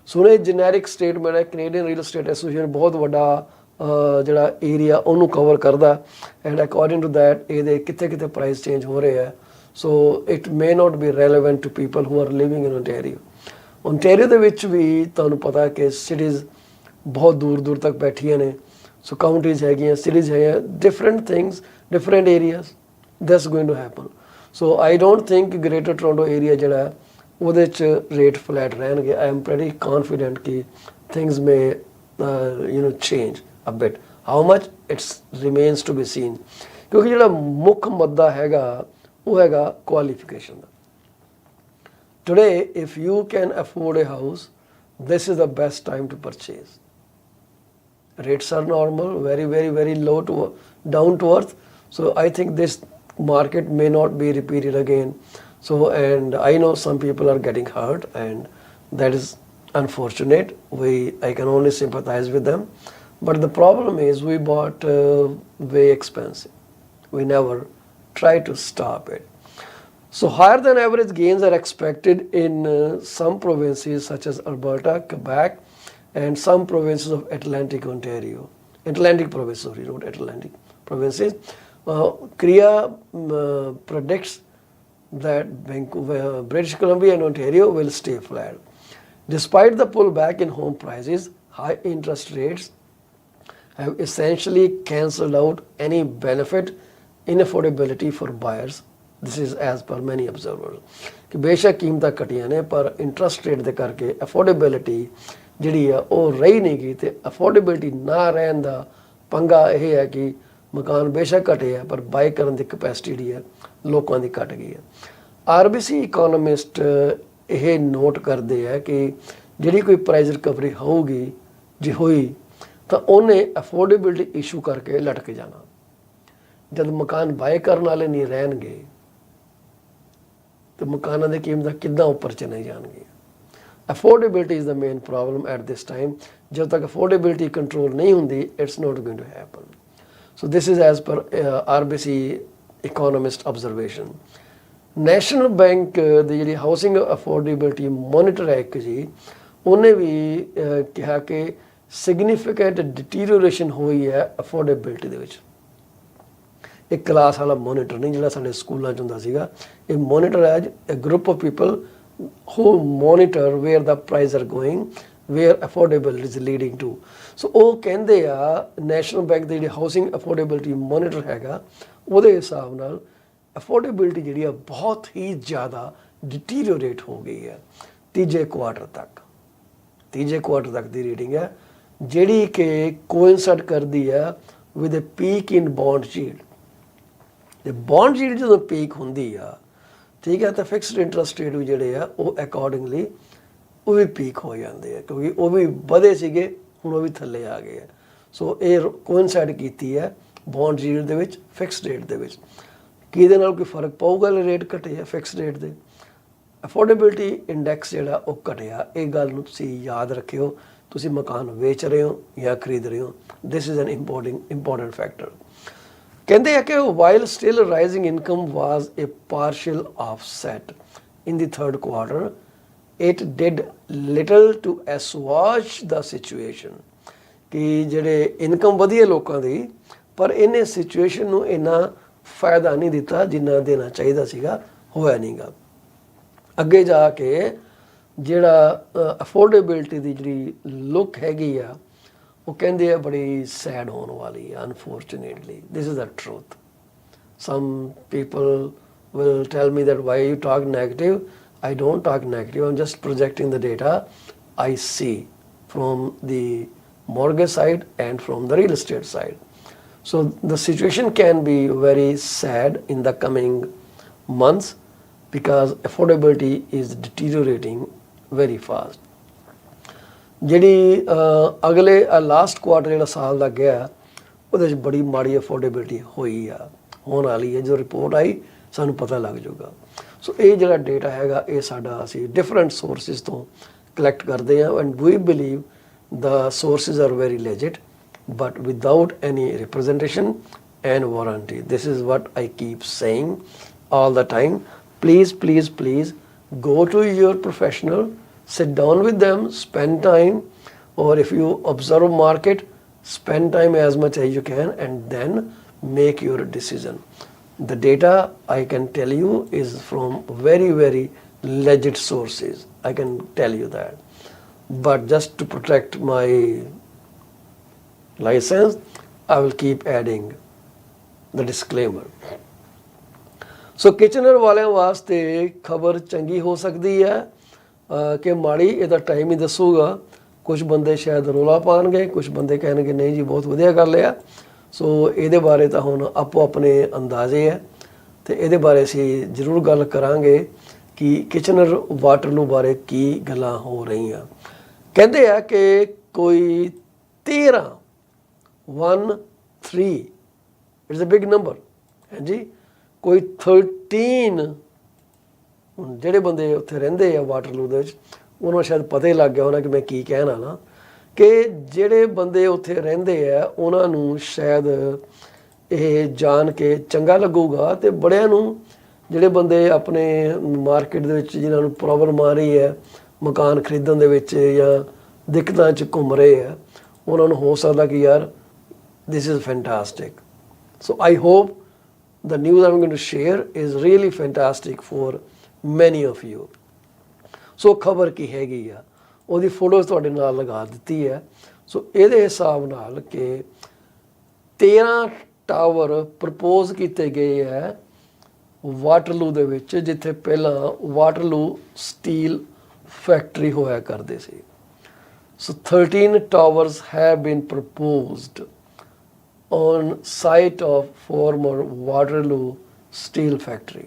ਸੁਣੇ ਜੈਨਰਿਕ ਸਟੇਟਮੈਂਟ ਹੈ, ਕੈਨੇਡੀਅਨ ਰੀਅਲ ਸਟੇਟ ਐਸੋਸੀਏਸ਼ਨ ਬਹੁਤ ਵੱਡਾ ਜਿਹੜਾ ਏਰੀਆ ਉਹਨੂੰ ਕਵਰ ਕਰਦਾ ਐਂਡ ਅਕੋਰਡਿੰਗ ਟੂ ਦੈਟ ਇਹਦੇ ਕਿੱਥੇ ਕਿੱਥੇ ਪ੍ਰਾਈਸ ਚੇਂਜ ਹੋ ਰਹੇ ਹੈ। So it may not be relevant to people who are living in Ontario. Ontario ਦੇ ਵਿੱਚ ਵੀ ਤੁਹਾਨੂੰ ਪਤਾ ਕਿ ਸਿਟੀਜ਼ ਬਹੁਤ ਦੂਰ ਦੂਰ ਤੱਕ ਬੈਠੀਆਂ ਨੇ। ਸੋ ਕਾਊਂਟੀਜ਼ ਹੈਗੀਆਂ, ਸਿਟੀਜ਼ ਹੈਗੀਆਂ, different things, different areas. that's going to happen. So I don't think greater Toronto area ਜਿਹੜਾ ਉਹਦੇ 'ਚ ਰੇਟ ਫਲੈਟ ਰਹਿਣਗੇ। I am pretty confident ਕਿ things may change a bit. How much it remains to be seen. ਕਿਉਂਕਿ ਜਿਹੜਾ ਮੁੱਖ ਮੁੱਦਾ ਹੈਗਾ ਉਹ ਹੈਗਾ qualification the. Today if you can afford a house, this is the best time to purchase. Rates are normal, very very very low to down to earth. So I think this market may not be repeated again. So, and I know some people are getting hurt and that is unfortunate. I can only sympathize with them. But the problem is we bought way expensive. We never try to stop it. So higher than average gains are expected in some provinces such as Alberta, Quebec and some provinces of Atlantic Ontario. Atlantic provinces, sorry, not Atlantic provinces. Kriya predicts that British Columbia and Ontario will stay flat. Despite the pullback in home prices, high interest rates have essentially cancelled out any benefit in affordability for buyers. This is as per many observers. ਕਿ ਬੇਸ਼ੱਕ ਕੀਮਤਾਂ ਘਟੀਆਂ ਨੇ ਪਰ interest rate ਦੇ ਕਰਕੇ affordability ਜਿਹੜੀ ਆ ਉਹ ਰਹੀ ਨਹੀਂ ਗਈ। ਤੇ ਅਫੋਰਡੇਬਿਲਿਟੀ ਨਾ ਰਹਿਣ ਦਾ ਪੰਗਾ ਇਹ ਹੈ ਕਿ ਮਕਾਨ ਬੇਸ਼ੱਕ ਘਟੇ ਆ ਪਰ ਬਾਈ ਕਰਨ ਦੀ ਕਪੈਸਿਟੀ ਜਿਹੜੀ ਹੈ ਲੋਕਾਂ ਦੀ ਘਟ ਗਈ ਹੈ। RBC ਇਕੋਨੋਮਿਸਟ ਇਹ ਨੋਟ ਕਰਦੇ ਆ ਕਿ ਜਿਹੜੀ ਕੋਈ ਪ੍ਰਾਈਸ ਰਿਕਵਰੀ ਹੋਊਗੀ, ਜੇ ਹੋਈ ਤਾਂ ਉਹਨੇ ਅਫੋਰਡੇਬਿਲਿਟੀ ਇਸ਼ੂ ਕਰਕੇ ਲਟਕ ਜਾਣਾ। ਜਦ ਮਕਾਨ ਬਾਏ ਕਰਨ ਵਾਲੇ ਨਹੀਂ ਰਹਿਣਗੇ ਤੇ ਮਕਾਨਾਂ ਦੀ ਕੀਮਤਾਂ ਕਿੱਦਾਂ ਉੱਪਰ ਚਲੇ ਜਾਣਗੀਆਂ। Affordability is the main problem at this time. ਜਦ ਤੱਕ ਅਫੋਰਡੇਬਿਲਟੀ ਕੰਟਰੋਲ ਨਹੀਂ ਹੁੰਦੀ, it's not going to happen. So this is as per RBC economist observation. National bank ਦੀ ਜਿਹੜੀ ਹਾਊਸਿੰਗ ਅਫੋਰਡੇਬਿਲਟੀ ਮੋਨੀਟਰ ਹੈ ਇੱਕ ਜੀ, ਉਹਨੇ ਵੀ ਕਿਹਾ ਕਿ ਸਿਗਨੀਫਿਕੈਂਟ ਡਿਟੀਰੀਓਰੇਸ਼ਨ ਹੋਈ ਹੈ ਅਫੋਰਡੇਬਿਲਟੀ ਦੇ ਵਿੱਚ। ਇੱਕ ਕਲਾਸ ਵਾਲਾ ਮੋਨੀਟਰ ਨਹੀਂ ਜਿਹੜਾ ਸਾਡੇ ਸਕੂਲਾਂ 'ਚ ਹੁੰਦਾ ਸੀਗਾ, ਇਹ ਮੋਨੀਟਰ ਹੈ a group of people who monitor where the prices are going, where affordability is leading to. ਸੋ ਉਹ ਕਹਿੰਦੇ ਆ ਨੈਸ਼ਨਲ ਬੈਂਕ ਦੇ ਜਿਹੜੇ ਹਾਊਸਿੰਗ ਅਫੋਰਡੇਬਿਲਟੀ ਮੋਨੀਟਰ ਹੈਗਾ, ਉਹਦੇ ਹਿਸਾਬ ਨਾਲ ਅਫੋਰਡੇਬਿਲਟੀ ਜਿਹੜੀ ਆ ਬਹੁਤ ਹੀ ਜ਼ਿਆਦਾ ਡਿਟੀਰੀਓਰੇਟ ਹੋ ਗਈ ਹੈ ਤੀਜੇ ਕੁਆਟਰ ਤੱਕ ਦੀ ਰੀਡਿੰਗ ਹੈ, ਜਿਹੜੀ ਕਿ ਕੋਇਨਸਾਈਡ ਕਰਦੀ ਹੈ with a peak in bond yield. ਤੇ ਬੌਂਡ ਯੀਲਡ ਜਦੋਂ ਪੀਕ ਹੁੰਦੀ ਆ, ਠੀਕ ਹੈ, ਤਾਂ ਫਿਕਸਡ ਇੰਟਰਸਟ ਰੇਟ ਵੀ ਜਿਹੜੇ ਆ ਉਹ ਅਕੋਰਡਿੰਗਲੀ ਉਹ ਵੀ ਪੀਕ ਹੋ ਜਾਂਦੇ ਆ, ਕਿਉਂਕਿ ਉਹ ਵੀ ਵਧੇ ਸੀਗੇ, ਹੁਣ ਉਹ ਵੀ ਥੱਲੇ ਆ ਗਏ ਆ। ਸੋ ਇਹ ਕੋਇਨਸਾਈਡ ਕੀਤੀ ਹੈ ਬੌਂਡ ਯੀਲਡ ਦੇ ਵਿੱਚ, ਫਿਕਸਡ ਰੇਟ ਦੇ ਵਿੱਚ। ਕਿਹਦੇ ਨਾਲ ਕੋਈ ਫਰਕ ਪਊਗਾ? ਰੇਟ ਘਟੇ ਆ ਫਿਕਸਡ ਰੇਟ ਦੇ। ਅਫੋਰਡੇਬਿਲਟੀ ਇੰਡੈਕਸ ਜਿਹੜਾ ਉਹ ਘਟਿਆ। ਇਹ ਗੱਲ ਨੂੰ ਤੁਸੀਂ ਯਾਦ ਰੱਖਿਓ, ਤੁਸੀਂ ਮਕਾਨ ਵੇਚ ਰਹੇ ਹੋ ਜਾਂ ਖਰੀਦ ਰਹੇ ਹੋ। This is an important factor. ਕਹਿੰਦੇ ਆ ਕਿ while still rising income was a partial offset in the third quarter, it did little to assuage the situation। ਕਿ ਜਿਹੜੇ ਇਨਕਮ ਵਧੀ ਹੈ ਲੋਕਾਂ ਦੀ, ਪਰ ਇਹਨੇ ਸਿਚੁਏਸ਼ਨ ਨੂੰ ਇੰਨਾ ਫਾਇਦਾ ਨਹੀਂ ਦਿੱਤਾ ਜਿੰਨਾ ਦੇਣਾ ਚਾਹੀਦਾ ਸੀਗਾ, ਹੋਇਆ ਨਹੀਂਗਾ। ਅੱਗੇ ਜਾ ਕੇ ਜਿਹੜਾ ਅਫੋਰਡੇਬਿਲਟੀ ਦੀ ਜਿਹੜੀ ਲੁੱਕ ਹੈਗੀ ਆ, ਉਹ ਕਹਿੰਦੇ ਆ ਬੜੀ ਸੈਡ ਹੋਣ ਵਾਲੀ ਹੈ। Unfortunately this is the truth. Some people will tell me that why you talk negative. I don't talk negative, I'm just projecting the data I see from the mortgage side and from the real estate side. So the situation can be very sad in the coming months because affordability is deteriorating very fast. ਜਿਹੜੀ ਅਗਲੇ last quarter ਜਿਹੜਾ ਸਾਲ ਦਾ ਗਿਆ, ਉਹਦੇ ਵਿੱਚ ਬੜੀ ਮਾੜੀ affordability ਹੋਈ ਆ, ਹੋਣ ਵਾਲੀ ਹੈ। ਜਦੋਂ ਰਿਪੋਰਟ ਆਈ ਸਾਨੂੰ ਪਤਾ ਲੱਗ ਜਾਊਗਾ। ਸੋ ਇਹ ਜਿਹੜਾ ਡੇਟਾ ਹੈਗਾ, ਇਹ ਸਾਡਾ ਅਸੀਂ ਡਿਫਰੈਂਟ ਸੋਰਸਿਸ ਤੋਂ ਕਲੈਕਟ ਕਰਦੇ ਹਾਂ, and we believe the sources are very legit but without any representation and warranty. This is what I keep saying all the time. Please go to your professional, sit down with them, spend time, or if you observe market, spend time as much as you can and then make your decision. The data I can tell you is from very legit sources, I can tell you that. But just to protect my license, I will keep adding the disclaimer. So kitchener ਵਾਲਿਆਂ ਵਾਸਤੇ ਖਬਰ ਚੰਗੀ ਹੋ ਸਕਦੀ ਹੈ ਕਿ ਮਾੜੀ, ਇਹਦਾ ਟਾਈਮ ਹੀ ਦੱਸੂਗਾ। ਕੁਝ ਬੰਦੇ ਸ਼ਾਇਦ ਰੋਲਾ ਪਾਣਗੇ, ਕੁਝ ਬੰਦੇ ਕਹਿਣਗੇ ਨਹੀਂ ਜੀ ਬਹੁਤ ਵਧੀਆ ਕਰ ਲਿਆ। ਸੋ ਇਹਦੇ ਬਾਰੇ ਤਾਂ ਹੁਣ ਆਪੋ ਆਪਣੇ ਅੰਦਾਜ਼ੇ ਹੈ, ਤੇ ਇਹਦੇ ਬਾਰੇ ਅਸੀਂ ਜ਼ਰੂਰ ਗੱਲ ਕਰਾਂਗੇ ਕਿ ਕਿਚਨਰ ਵਾਟਰਲੂ ਬਾਰੇ ਕੀ ਗੱਲਾਂ ਹੋ ਰਹੀਆਂ। ਕਹਿੰਦੇ ਆ ਕਿ ਕੋਈ 13 ਇਟਸ ਅ ਬਿਗ ਨੰਬਰ ਹੈ ਜੀ, ਕੋਈ 13 ਹੁਣ ਜਿਹੜੇ ਬੰਦੇ ਉੱਥੇ ਰਹਿੰਦੇ ਆ ਵਾਟਰਲੂ ਦੇ ਵਿੱਚ, ਉਹਨਾਂ ਨੂੰ ਸ਼ਾਇਦ ਪਤਾ ਹੀ ਲੱਗ ਗਿਆ ਹੋਣਾ ਕਿ ਮੈਂ ਕੀ ਕਹਿਣਾ ਨਾ, ਕਿ ਜਿਹੜੇ ਬੰਦੇ ਉੱਥੇ ਰਹਿੰਦੇ ਆ ਉਹਨਾਂ ਨੂੰ ਸ਼ਾਇਦ ਇਹ ਜਾਣ ਕੇ ਚੰਗਾ ਲੱਗੂਗਾ, ਤੇ ਬੜਿਆਂ ਨੂੰ ਜਿਹੜੇ ਬੰਦੇ ਆਪਣੇ ਮਾਰਕੀਟ ਦੇ ਵਿੱਚ ਜਿਨ੍ਹਾਂ ਨੂੰ ਪ੍ਰੋਬਲਮ ਆ ਰਹੀ ਹੈ ਮਕਾਨ ਖਰੀਦਣ ਦੇ ਵਿੱਚ ਜਾਂ ਦਿੱਕਤਾਂ 'ਚ ਘੁੰਮ ਰਹੇ ਆ, ਉਹਨਾਂ ਨੂੰ ਹੋ ਸਕਦਾ ਕਿ ਯਾਰ this is fantastic. So I hope the news I'm going to share is really fantastic for many of you. ਸੋ ਖਬਰ ਕੀ ਹੈਗੀ ਆ, ਉਹਦੀ ਫੋਟੋਜ਼ ਤੁਹਾਡੇ ਨਾਲ ਲਗਾ ਦਿੱਤੀ ਹੈ। ਸੋ ਇਹਦੇ ਹਿਸਾਬ ਨਾਲ ਕਿ 13 ਟਾਵਰ ਪ੍ਰਪੋਜ਼ ਕੀਤੇ ਗਏ ਹੈ ਵਾਟਰਲੂ ਦੇ ਵਿੱਚ, ਜਿੱਥੇ ਪਹਿਲਾਂ ਵਾਟਰਲੂ ਸਟੀਲ ਫੈਕਟਰੀ ਹੋਇਆ ਕਰਦੇ ਸੀ। So 13 towers have been proposed on site of former Waterloo steel factory.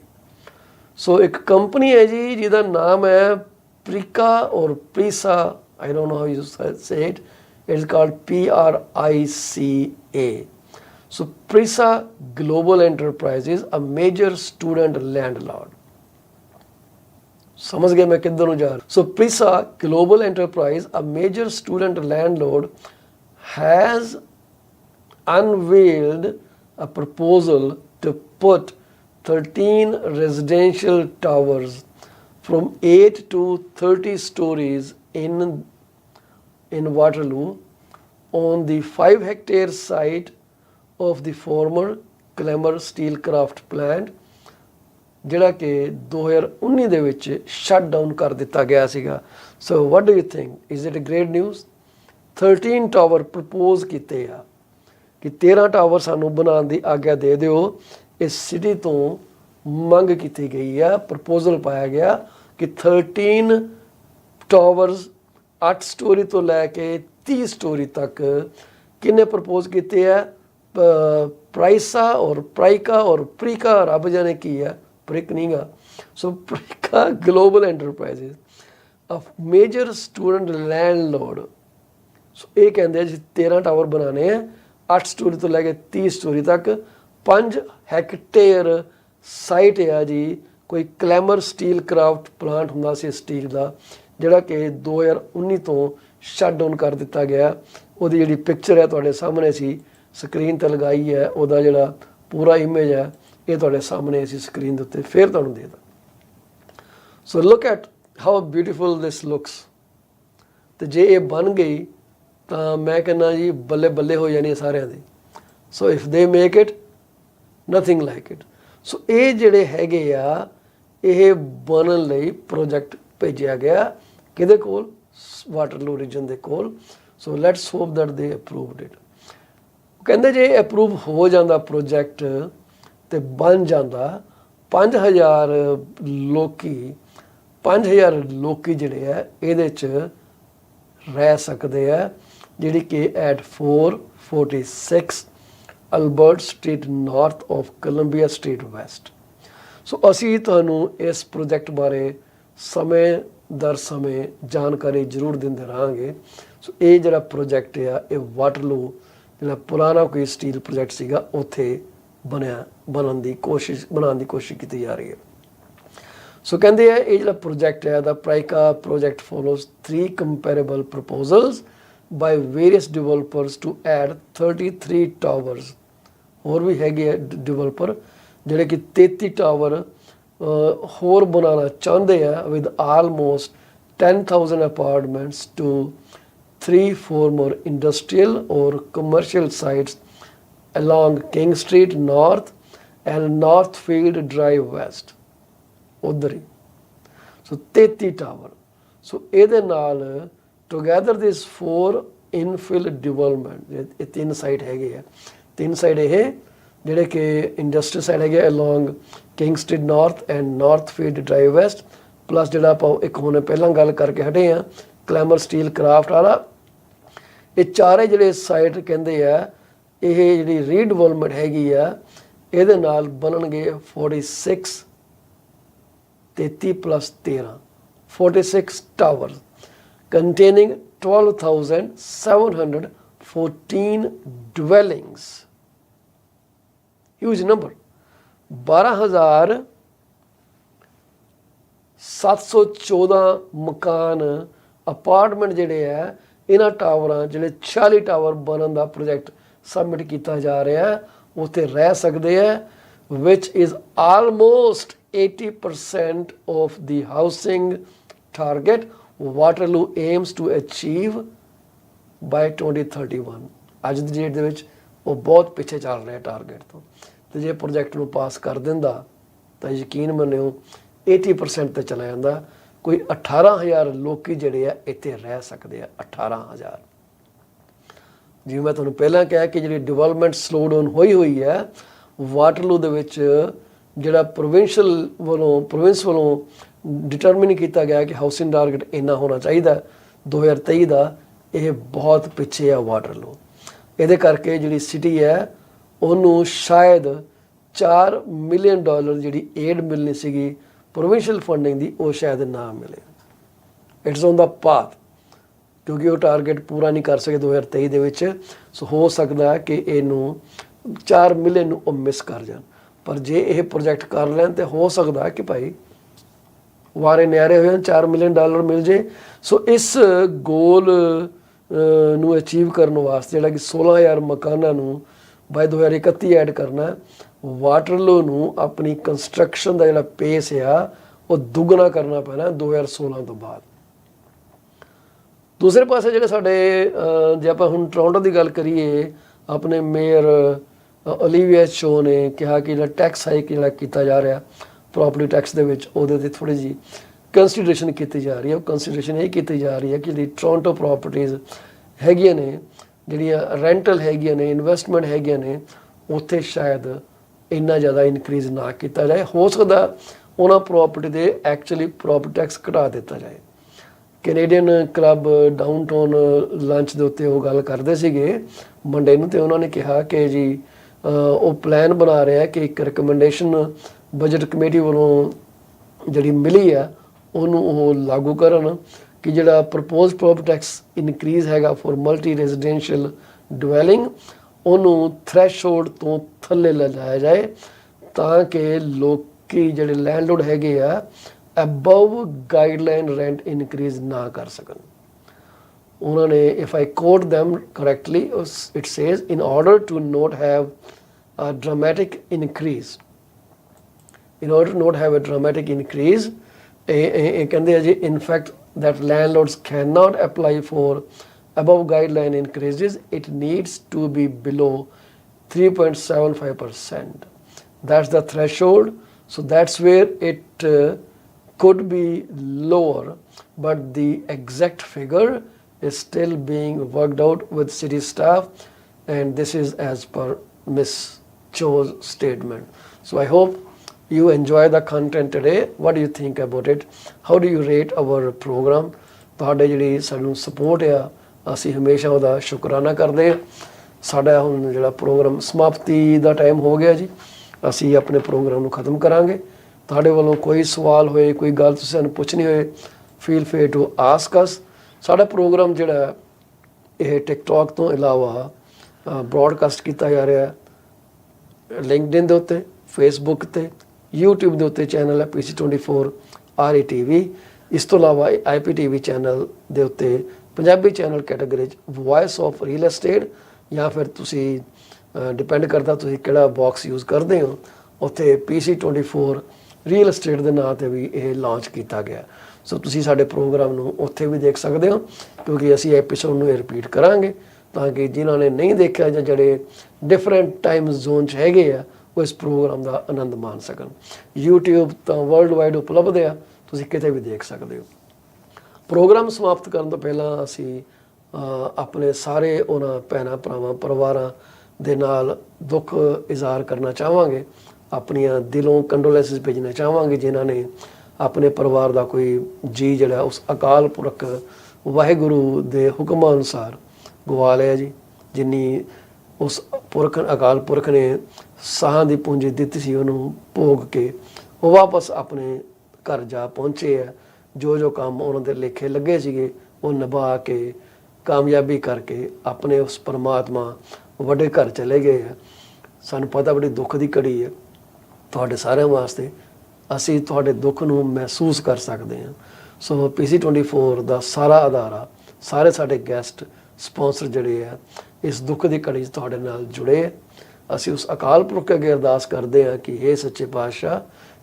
So ਇੱਕ ਕੰਪਨੀ ਹੈ ਜੀ ਜਿਹਦਾ ਨਾਮ ਹੈ ਪ੍ਰਿਕਾ ਔਰ ਪ੍ਰੀਸਾ, I don't know how you say it. It's called PRICA. So Prisa Global Enterprises, a major student landlord. समझ गए मैं किधर ਨੂੰ ਜਾ ਰਿਹਾ। So PISA Global Enterprise, a major student landlord, has unveiled a proposal to put 13 residential towers from 8 to 30 stories in Waterloo on the 5-hectare site of the former Clamor Steelcraft plant, ਜਿਹੜਾ ਕਿ 2019 ਦੇ ਵਿੱਚ shut down ਕਰ ਦਿੱਤਾ ਗਿਆ ਸੀਗਾ। So what do you think, is it a great news? 13 tower propose ਕੀਤੇ ਆ ਕਿ 13 ਟਾਵਰ ਸਾਨੂੰ ਬਣਾਉਣ ਦੀ ਆਗਿਆ ਦੇ ਦਿਓ। ਇਸ ਸਿਟੀ ਤੋਂ ਮੰਗ ਕੀਤੀ ਗਈ ਆ, ਪ੍ਰਪੋਜ਼ਲ ਪਾਇਆ ਗਿਆ ਕਿ 13 ਟਾਵਰਸ 8 ਸਟੋਰੀ ਤੋਂ ਲੈ ਕੇ 30 ਸਟੋਰੀ ਤੱਕ ਕਿੰਨੇ ਪ੍ਰਪੋਜ਼ ਕੀਤੇ ਆ? ਪ੍ਰਾਈਸਾ ਔਰ ਪ੍ਰਾਈਕਾ ਔਰ ਪ੍ਰੀਕਾ, ਰੱਬ ਜਾਣੇ ਕੀ ਆ, ਪ੍ਰਿਕ ਨਹੀਂਗਾ। ਸੋ ਪ੍ਰੀਕਾ global enterprises, a major student landlord. So ਇਹ ਕਹਿੰਦੇ ਆ ਜੀ 13 ਟਾਵਰ ਬਣਾਉਣੇ ਆ 8 ਸਟੋਰੀ ਤੋਂ ਲੈ ਕੇ 30 ਸਟੋਰੀ ਤੱਕ, 5 ਹੈਕਟੇਅਰ ਸਾਈਟ ਆ ਜੀ। ਕੋਈ ਕਲੈਮਰ ਸਟੀਲ ਕਰਾਫਟ ਪਲਾਂਟ ਹੁੰਦਾ ਸੀ ਸਟੀਲ ਦਾ, ਜਿਹੜਾ ਕਿ 2019 ਤੋਂ ਸ਼ਟ ਡਾਊਨ ਕਰ ਦਿੱਤਾ ਗਿਆ। ਉਹਦੀ ਜਿਹੜੀ ਪਿਕਚਰ ਹੈ ਤੁਹਾਡੇ ਸਾਹਮਣੇ ਸੀ ਸਕਰੀਨ 'ਤੇ ਲਗਾਈ ਹੈ, ਉਹਦਾ ਜਿਹੜਾ ਪੂਰਾ ਇਮੇਜ ਹੈ ਇਹ ਤੁਹਾਡੇ ਸਾਹਮਣੇ ਅਸੀਂ ਸਕਰੀਨ ਦੇ ਉੱਤੇ ਫਿਰ ਤੁਹਾਨੂੰ ਦੇ ਦਾਂ। So look at how beautiful this looks. ਤੇ ਜੇ ਇਹ ਬਣ ਗਈ ਤਾਂ ਮੈਂ ਕਹਿੰਦਾ ਜੀ ਬੱਲੇ ਬੱਲੇ ਹੋ ਜਾਣੀ ਸਾਰਿਆਂ ਦੀ। So if they make it, nothing like it. So ਇਹ ਜਿਹੜੇ ਹੈਗੇ ਆ ਇਹ ਬਣਨ ਲਈ ਪ੍ਰੋਜੈਕਟ ਭੇਜਿਆ ਗਿਆ ਕਿਹਦੇ ਕੋਲ? ਵਾਟਰਲੂ ਰੀਜਨ ਦੇ ਕੋਲ। ਸੋ ਲੈਟਸ ਹੋਪ ਦੈਟ ਦੇ ਅਪਰੂਵਡ ਇਟ। ਕਹਿੰਦੇ ਜੇ ਅਪਰੂਵ ਹੋ ਜਾਂਦਾ ਪ੍ਰੋਜੈਕਟ ਤੇ ਬਣ ਜਾਂਦਾ 5000 ਲੋਕੀ ਜਿਹੜੇ ਆ ਇਹਦੇ 'ਚ ਰਹਿ ਸਕਦੇ ਆ, ਜਿਹੜੀ ਕਿ at 446 Albert street north of Columbia street west. So ਅਸੀਂ ਤੁਹਾਨੂੰ ਇਸ ਪ੍ਰੋਜੈਕਟ ਬਾਰੇ ਸਮੇਂ ਦਰ ਸਮੇਂ ਜਾਣਕਾਰੀ ਜ਼ਰੂਰ ਦਿੰਦੇ ਰਹਾਂਗੇ। ਸੋ ਇਹ ਜਿਹੜਾ ਪ੍ਰੋਜੈਕਟ ਆ ਇਹ ਵਾਟਰਲੂ ਜਿਹੜਾ ਪੁਰਾਣਾ ਕੋਈ ਸਟੀਲ ਪ੍ਰੋਜੈਕਟ ਸੀਗਾ ਉੱਥੇ ਬਣਾਉਣ ਦੀ ਕੋਸ਼ਿਸ਼ ਕੀਤੀ ਜਾ ਰਹੀ ਹੈ। ਸੋ ਕਹਿੰਦੇ ਆ ਇਹ ਜਿਹੜਾ ਪ੍ਰੋਜੈਕਟ ਹੈ ਦਾ ਪ੍ਰਾਈਕਾ project follows 3 comparable proposals by various developers to add 33 towers. ਹੋਰ ਵੀ ਹੈਗੇ ਆ ਡਿਵੈਲਪਰ ਜਿਹੜੇ ਕਿ 33 ਟਾਵਰ ਹੋਰ ਬਣਾਉਣਾ ਚਾਹੁੰਦੇ ਆ with almost 10,000 apartments to 3 former industrial or commercial sites along King Street North and Northfield Drive West. ਉੱਧਰ ਹੀ। ਸੋ 33 ਟਾਵਰ। ਸੋ ਇਹਦੇ ਨਾਲ ਟੁਗੈਦਰ ਦਿਸ 4 ਇਨਫਿਲ ਡਿਵੈਲਪਮੈਂਟ, ਇਹ 3 ਸਾਈਟ ਹੈਗੇ ਆ। 3 ਸਾਈਡ ਇਹ ਜਿਹੜੇ ਕਿ ਇੰਡਸਟਰੀ ਸਾਈਡ ਹੈਗੇ along King street north and Northfield drive west, plus ਜਿਹੜਾ ਆਪਾਂ ਇੱਕ ਹੁਣ ਪਹਿਲਾਂ ਗੱਲ ਕਰਕੇ ਹਟੇ ਆ ਕਲੈਮਰ ਸਟੀਲ ਕਰਾਫਟ ਵਾਲਾ। ਇਹ ਚਾਰੇ ਜਿਹੜੇ ਸਾਈਟ ਕਹਿੰਦੇ ਆ ਇਹ ਜਿਹੜੀ ਰੀਡਿਵੈਲਪਮੈਂਟ ਹੈਗੀ ਆ ਇਹਦੇ ਨਾਲ ਬਣਨਗੇ 46 33 plus 13 46 towers containing 12,714 dwellings. Huge number. 12,714 ਮਕਾਨ ਅਪਾਰਟਮੈਂਟ ਜਿਹੜੇ ਆ ਇਹਨਾਂ ਟਾਵਰਾਂ ਜਿਹੜੇ 46 ਟਾਵਰ ਬਣਨ ਦਾ ਪ੍ਰੋਜੈਕਟ ਸਬਮਿਟ ਕੀਤਾ ਜਾ ਰਿਹਾ ਉੱਥੇ ਰਹਿ ਸਕਦੇ ਆ, which is almost 80% of the housing target Waterloo aims to achieve by 2031. ਅੱਜ ਦੀ ਡੇਟ ਦੇ ਵਿੱਚ ਉਹ ਬਹੁਤ ਪਿੱਛੇ ਚੱਲ ਰਿਹਾ ਟਾਰਗੇਟ ਤੋਂ, ਤੇ ਜੇ ਪ੍ਰੋਜੈਕਟ ਨੂੰ ਪਾਸ ਕਰ ਦਿੰਦਾ ਤਾਂ ਯਕੀਨ ਮੰਨਿਓ 80% ਤੇ ਚਲਾ ਜਾਂਦਾ। ਕੋਈ 18,000 ਲੋਕੀ ਜਿਹੜੇ ਆ ਇੱਥੇ ਰਹਿ ਸਕਦੇ ਆ। 18,000। ਜਿਵੇਂ ਮੈਂ ਤੁਹਾਨੂੰ ਪਹਿਲਾਂ ਕਿਹਾ ਕਿ ਜਿਹੜੀ ਡਿਵੈਲਪਮੈਂਟ ਸਲੋ ਡਾਊਨ ਹੋਈ ਹੈ ਵਾਟਰਲੂ ਦੇ ਵਿੱਚ, ਜਿਹੜਾ ਪ੍ਰੋਵਿੰਸ ਵੱਲੋਂ ਡਿਟਰਮਿਨ ਕੀਤਾ ਗਿਆ ਕਿ ਹਾਊਸਿੰਗ ਟਾਰਗੇਟ ਇੰਨਾ ਹੋਣਾ ਚਾਹੀਦਾ 2023 ਦਾ, ਇਹ ਬਹੁਤ ਪਿੱਛੇ ਆ ਵਾਟਰਲੂ। ਇਹਦੇ ਕਰਕੇ ਜਿਹੜੀ ਸਿਟੀ ਹੈ ਉਹਨੂੰ ਸ਼ਾਇਦ $4 ਮਿਲੀਅਨ ਜਿਹੜੀ ਏਡ ਮਿਲਣੀ ਸੀਗੀ ਪ੍ਰੋਵਿੰਸ਼ੀਅਲ ਫੰਡਿੰਗ ਦੀ, ਉਹ ਸ਼ਾਇਦ ਨਾ ਮਿਲੇ। ਇਟਸ ਔਨ ਦਾ ਪਾਥ, ਕਿਉਂਕਿ ਉਹ ਟਾਰਗੇਟ ਪੂਰਾ ਨਹੀਂ ਕਰ ਸਕੇ 2023 ਦੇ ਵਿੱਚ। ਸੋ ਹੋ ਸਕਦਾ ਕਿ ਇਹਨੂੰ 4 ਮਿਲੀਅਨ ਨੂੰ ਉਹ ਮਿਸ ਕਰ ਜਾਣ, ਪਰ ਜੇ ਇਹ ਪ੍ਰੋਜੈਕਟ ਕਰ ਲੈਣ ਤੇ ਹੋ ਸਕਦਾ ਕਿ ਭਾਈ ਵਾਰੇ ਨਿਆਰੇ ਹੋਏ ਹਨ, $4 ਮਿਲੀਅਨ ਮਿਲ ਜੇ। ਸੋ ਇਸ ਗੋਲ ਨੂੰ ਅਚੀਵ ਕਰਨ ਵਾਸਤੇ ਜਿਹੜਾ ਕਿ 16,000 ਮਕਾਨਾਂ ਨੂੰ ਬਾਈ 2031 ਐਡ ਕਰਨਾ। ਵਾਟਰਲੋ ਨੂੰ ਆਪਣੀ ਕੰਸਟਰਕਸ਼ਨ ਦਾ ਜਿਹੜਾ ਪੇਸ ਆ ਉਹ ਦੁੱਗਣਾ ਕਰਨਾ ਪੈਣਾ 2016 ਤੋਂ ਬਾਅਦ। ਦੂਸਰੇ ਪਾਸੇ ਜਿਹੜੇ ਸਾਡੇ ਜੇ ਆਪਾਂ ਹੁਣ ਟੋਰਾਂਟੋ ਦੀ ਗੱਲ ਕਰੀਏ, ਆਪਣੇ ਮੇਅਰ ਓਲੀਵੀਆ ਚੋ ਨੇ ਕਿਹਾ ਕਿ ਜਿਹੜਾ ਟੈਕਸ ਹਾਈਕ ਜਿਹੜਾ ਕੀਤਾ ਜਾ ਰਿਹਾ ਪ੍ਰੋਪਰਟੀ ਟੈਕਸ ਦੇ ਵਿੱਚ, ਉਹਦੇ 'ਤੇ ਥੋੜ੍ਹੀ ਜਿਹੀ ਕੰਸੀਡਰੇਸ਼ਨ ਕੀਤੀ ਜਾ ਰਹੀ ਹੈ। ਉਹ ਕੰਸੀਡਰੇਸ਼ਨ ਇਹ ਕੀਤੀ ਜਾ ਰਹੀ ਹੈ ਕਿ ਜਿਹੜੀ ਟੋਰਾਂਟੋ ਪ੍ਰੋਪਰਟੀਜ਼ ਹੈਗੀਆਂ ਨੇ, ਜਿਹੜੀਆਂ ਰੈਂਟਲ ਹੈਗੀਆਂ ਨੇ, ਇਨਵੈਸਟਮੈਂਟ ਹੈਗੀਆਂ ਨੇ, ਉੱਥੇ ਸ਼ਾਇਦ ਇੰਨਾ ਜ਼ਿਆਦਾ ਇਨਕਰੀਜ਼ ਨਾ ਕੀਤਾ ਜਾਏ। ਹੋ ਸਕਦਾ ਉਹਨਾਂ ਪ੍ਰੋਪਰਟੀ ਦੇ ਐਕਚੁਅਲੀ ਪ੍ਰੋਪਰਟੀ ਟੈਕਸ ਘਟਾ ਦਿੱਤਾ ਜਾਏ। ਕੈਨੇਡੀਅਨ ਕਲੱਬ ਡਾਊਨਟਾਊਨ ਲੰਚ ਦੇ ਉੱਤੇ ਉਹ ਗੱਲ ਕਰਦੇ ਸੀਗੇ ਮੰਡੇ ਨੂੰ, ਅਤੇ ਉਹਨਾਂ ਨੇ ਕਿਹਾ ਕਿ ਜੀ ਉਹ ਪਲਾਨ ਬਣਾ ਰਿਹਾ ਕਿ ਇੱਕ ਰਿਕਮੈਂਡੇਸ਼ਨ ਬਜਟ ਕਮੇਟੀ ਵੱਲੋਂ ਜਿਹੜੀ ਮਿਲੀ ਆ ਉਹਨੂੰ ਉਹ ਲਾਗੂ ਕਰਨ ਕਿ ਜਿਹੜਾ ਪ੍ਰਪੋਜ਼ ਪ੍ਰੋਪਰਟੀ ਟੈਕਸ ਇਨਕਰੀਜ਼ ਹੈਗਾ ਫॉर ਮਲਟੀ ਰੈਜ਼ੀਡੈਂਸ਼ੀਅਲ ਡਵੈਲਿੰਗ, ਉਹਨੂੰ ਥ੍ਰੈਸ਼ਹੋਲਡ ਤੋਂ ਥੱਲੇ ਲਿਜਾਇਆ ਜਾਏ ਤਾਂ ਕਿ ਲੋਕੀ ਜਿਹੜੇ ਲੈਂਡਲੋਡ ਹੈਗੇ ਆ above guideline rent increase ਨਾ ਕਰ ਸਕਣ। ਉਹਨਾਂ ਨੇ, if I quote them correctly, it says in order to not have a dramatic increase, ਇਹ ਕਹਿੰਦੇ ਆ ਜੀ, in fact that landlords cannot apply for above guideline increases, it needs to be below 3.75%. That's the threshold. So that's where it could be lower, but the exact figure is still being worked out with city staff, and this is as per Miss Cho's statement. So I hope you enjoy the content today. What do you think about it? How do you rate our program? ਤੁਹਾਡੇ ਜਿਹੜੀ ਸਾਨੂੰ support ਆ, ਅਸੀਂ ਹਮੇਸ਼ਾ ਉਹਦਾ ਸ਼ੁਕਰਾਨਾ ਕਰਦੇ ਹਾਂ। ਸਾਡਾ ਹੁਣ ਜਿਹੜਾ ਪ੍ਰੋਗਰਾਮ ਸਮਾਪਤੀ ਦਾ ਟਾਈਮ ਹੋ ਗਿਆ ਜੀ, ਅਸੀਂ ਆਪਣੇ ਪ੍ਰੋਗਰਾਮ ਨੂੰ ਖਤਮ ਕਰਾਂਗੇ। ਤੁਹਾਡੇ ਵੱਲੋਂ ਕੋਈ ਸਵਾਲ ਹੋਏ, ਕੋਈ ਗੱਲ ਤੁਸੀਂ ਸਾਨੂੰ ਪੁੱਛਣੀ ਹੋਏ, ਫੀਲ ਫ੍ਰੀ ਟੂ ਆਸਕ ਅਸ। ਸਾਡਾ ਪ੍ਰੋਗਰਾਮ ਜਿਹੜਾ ਇਹ ਟਿਕਟੋਕ ਤੋਂ ਇਲਾਵਾ ਬ੍ਰੌਡਕਾਸਟ ਕੀਤਾ ਜਾ ਰਿਹਾ ਲਿੰਕਡਇਨ ਦੇ ਉੱਤੇ, ਫੇਸਬੁੱਕ ਤੇ, YouTube ਦੇ ਉੱਤੇ ਚੈਨਲ ਹੈ PC24 RETV। ਇਸ ਤੋਂ ਇਲਾਵਾ IPTV ਚੈਨਲ ਦੇ ਉੱਤੇ ਪੰਜਾਬੀ ਚੈਨਲ ਕੈਟਾਗਰੀ 'ਚ ਵੌਇਸ ਆਫ ਰੀਅਲ ਐਸਟੇਟ, ਜਾਂ ਫਿਰ ਤੁਸੀਂ ਡਿਪੈਂਡ ਕਰਦਾ ਤੁਸੀਂ ਕਿਹੜਾ ਬਾਕਸ ਯੂਜ਼ ਕਰਦੇ ਹੋ, ਉੱਥੇ PC24 ਰੀਅਲ ਐਸਟੇਟ ਦੇ ਨਾਂ 'ਤੇ ਵੀ ਇਹ ਲਾਂਚ ਕੀਤਾ ਗਿਆ। ਸੋ ਤੁਸੀਂ ਸਾਡੇ ਪ੍ਰੋਗਰਾਮ ਨੂੰ ਉੱਥੇ ਵੀ ਦੇਖ ਸਕਦੇ ਹੋ, ਕਿਉਂਕਿ ਅਸੀਂ ਐਪੀਸੋਡ ਨੂੰ ਰਿਪੀਟ ਕਰਾਂਗੇ ਤਾਂ ਕਿ ਜਿਨ੍ਹਾਂ ਨੇ ਨਹੀਂ ਦੇਖਿਆ ਜਾਂ ਜਿਹੜੇ ਡਿਫਰੈਂਟ ਟਾਈਮ ਜ਼ੋਨ 'ਚ ਹੈਗੇ ਆ ਉਹ ਇਸ ਪ੍ਰੋਗਰਾਮ ਦਾ ਆਨੰਦ ਮਾਣ ਸਕਣ। YouTube ਤਾਂ ਵਰਲਡ ਵਾਈਡ ਉਪਲਬਧ ਆ, ਤੁਸੀਂ ਕਿਤੇ ਵੀ ਦੇਖ ਸਕਦੇ ਹੋ। ਪ੍ਰੋਗਰਾਮ ਸਮਾਪਤ ਕਰਨ ਤੋਂ ਪਹਿਲਾਂ ਅਸੀਂ ਆਪਣੇ ਸਾਰੇ ਉਹਨਾਂ ਭੈਣਾਂ ਭਰਾਵਾਂ ਪਰਿਵਾਰਾਂ ਦੇ ਨਾਲ ਦੁੱਖ ਇਜ਼ਹਾਰ ਕਰਨਾ ਚਾਹਾਂਗੇ, ਆਪਣੀਆਂ ਦਿਲੋਂ ਕੰਡੋਲੈਂਸਿਸ ਭੇਜਣਾ ਚਾਹਾਂਗੇ ਜਿਨ੍ਹਾਂ ਨੇ ਆਪਣੇ ਪਰਿਵਾਰ ਦਾ ਕੋਈ ਜੀ ਜਿਹੜਾ ਉਸ ਅਕਾਲ ਪੁਰਖ ਵਾਹਿਗੁਰੂ ਦੇ ਹੁਕਮਾਂ ਅਨੁਸਾਰ ਗਵਾ ਲਿਆ ਜੀ। ਜਿੰਨੀ ਉਸ ਪੁਰਖ ਅਕਾਲ ਪੁਰਖ ਨੇ ਸਾਹਾਂ ਦੀ ਪੂੰਜੀ ਦਿੱਤੀ ਸੀ, ਉਹਨੂੰ ਭੋਗ ਕੇ ਉਹ ਵਾਪਸ ਆਪਣੇ ਘਰ ਜਾ ਪਹੁੰਚੇ ਆ। ਜੋ ਜੋ ਕੰਮ ਉਹਨਾਂ ਦੇ ਲੇਖੇ ਲੱਗੇ ਸੀਗੇ ਉਹ ਨਿਭਾ ਕੇ ਕਾਮਯਾਬੀ ਕਰਕੇ ਆਪਣੇ ਉਸ ਪਰਮਾਤਮਾ ਵੱਡੇ ਘਰ ਚਲੇ ਗਏ ਆ। ਸਾਨੂੰ ਪਤਾ ਬੜੀ ਦੁੱਖ ਦੀ ਘੜੀ ਹੈ ਤੁਹਾਡੇ ਸਾਰਿਆਂ ਵਾਸਤੇ, ਅਸੀਂ ਤੁਹਾਡੇ ਦੁੱਖ ਨੂੰ ਮਹਿਸੂਸ ਕਰ ਸਕਦੇ ਹਾਂ। ਸੋ PC24 ਦਾ ਸਾਰਾ ਅਦਾਰਾ, ਸਾਰੇ ਸਾਡੇ ਗੈਸਟ ਸਪਾਂਸਰ ਜਿਹੜੇ ਆ ਇਸ ਦੁੱਖ ਦੀ ਘੜੀ 'ਚ ਤੁਹਾਡੇ ਨਾਲ ਜੁੜੇ। ਅਸੀਂ ਉਸ ਅਕਾਲ ਪੁਰਖ ਅੱਗੇ ਅਰਦਾਸ ਕਰਦੇ ਹਾਂ ਕਿ ਇਹ ਸੱਚੇ ਪਾਤਸ਼ਾਹ,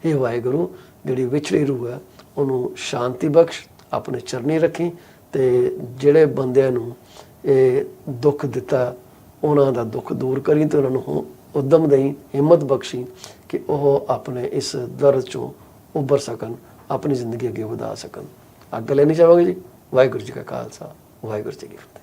ਇਹ ਵਾਹਿਗੁਰੂ, ਜਿਹੜੀ ਵਿਛੜੀ ਰੂਹ ਹੈ ਉਹਨੂੰ ਸ਼ਾਂਤੀ ਬਖਸ਼, ਆਪਣੇ ਚਰਨੀ ਰੱਖੀ, ਅਤੇ ਜਿਹੜੇ ਬੰਦਿਆਂ ਨੂੰ ਇਹ ਦੁੱਖ ਦਿੱਤਾ ਉਹਨਾਂ ਦਾ ਦੁੱਖ ਦੂਰ ਕਰੀ, ਅਤੇ ਉਹਨਾਂ ਨੂੰ ਉਦਮ ਦੇਈ, ਹਿੰਮਤ ਬਖਸ਼ੀ ਕਿ ਉਹ ਆਪਣੇ ਇਸ ਦਰਦ 'ਚੋਂ ਉੱਭਰ ਸਕਣ, ਆਪਣੀ ਜ਼ਿੰਦਗੀ ਅੱਗੇ ਵਧਾ ਸਕਣ। ਅੱਗੇ ਲੈਣੀ ਚਾਹਾਂਗੇ ਜੀ। ਵਾਹਿਗੁਰੂ ਜੀ ਕਾ ਖਾਲਸਾ, ਵਾਹਿਗੁਰੂ ਜੀ ਕੀ ਫਤਿਹ।